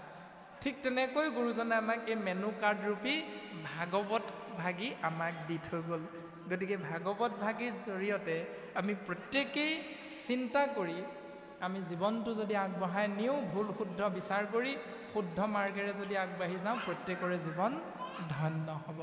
A: ঠিক তেনেকৈ গুৰুজনে আমাক এই মেনু কাৰ্ড ৰূপী ভাগৱত ভাগী আমাক দি থৈ গ'ল। গতিকে ভাগৱত ভাগীৰ জৰিয়তে আমি প্ৰত্যেকেই চিন্তা কৰি আমি জীৱনটো যদি আগবঢ়াই নিওঁ, ভুল শুদ্ধ বিচাৰ কৰি শুদ্ধ মাৰ্গেৰে যদি আগবাঢ়ি যাওঁ, প্ৰত্যেকৰে জীৱন ধন্য হ'ব।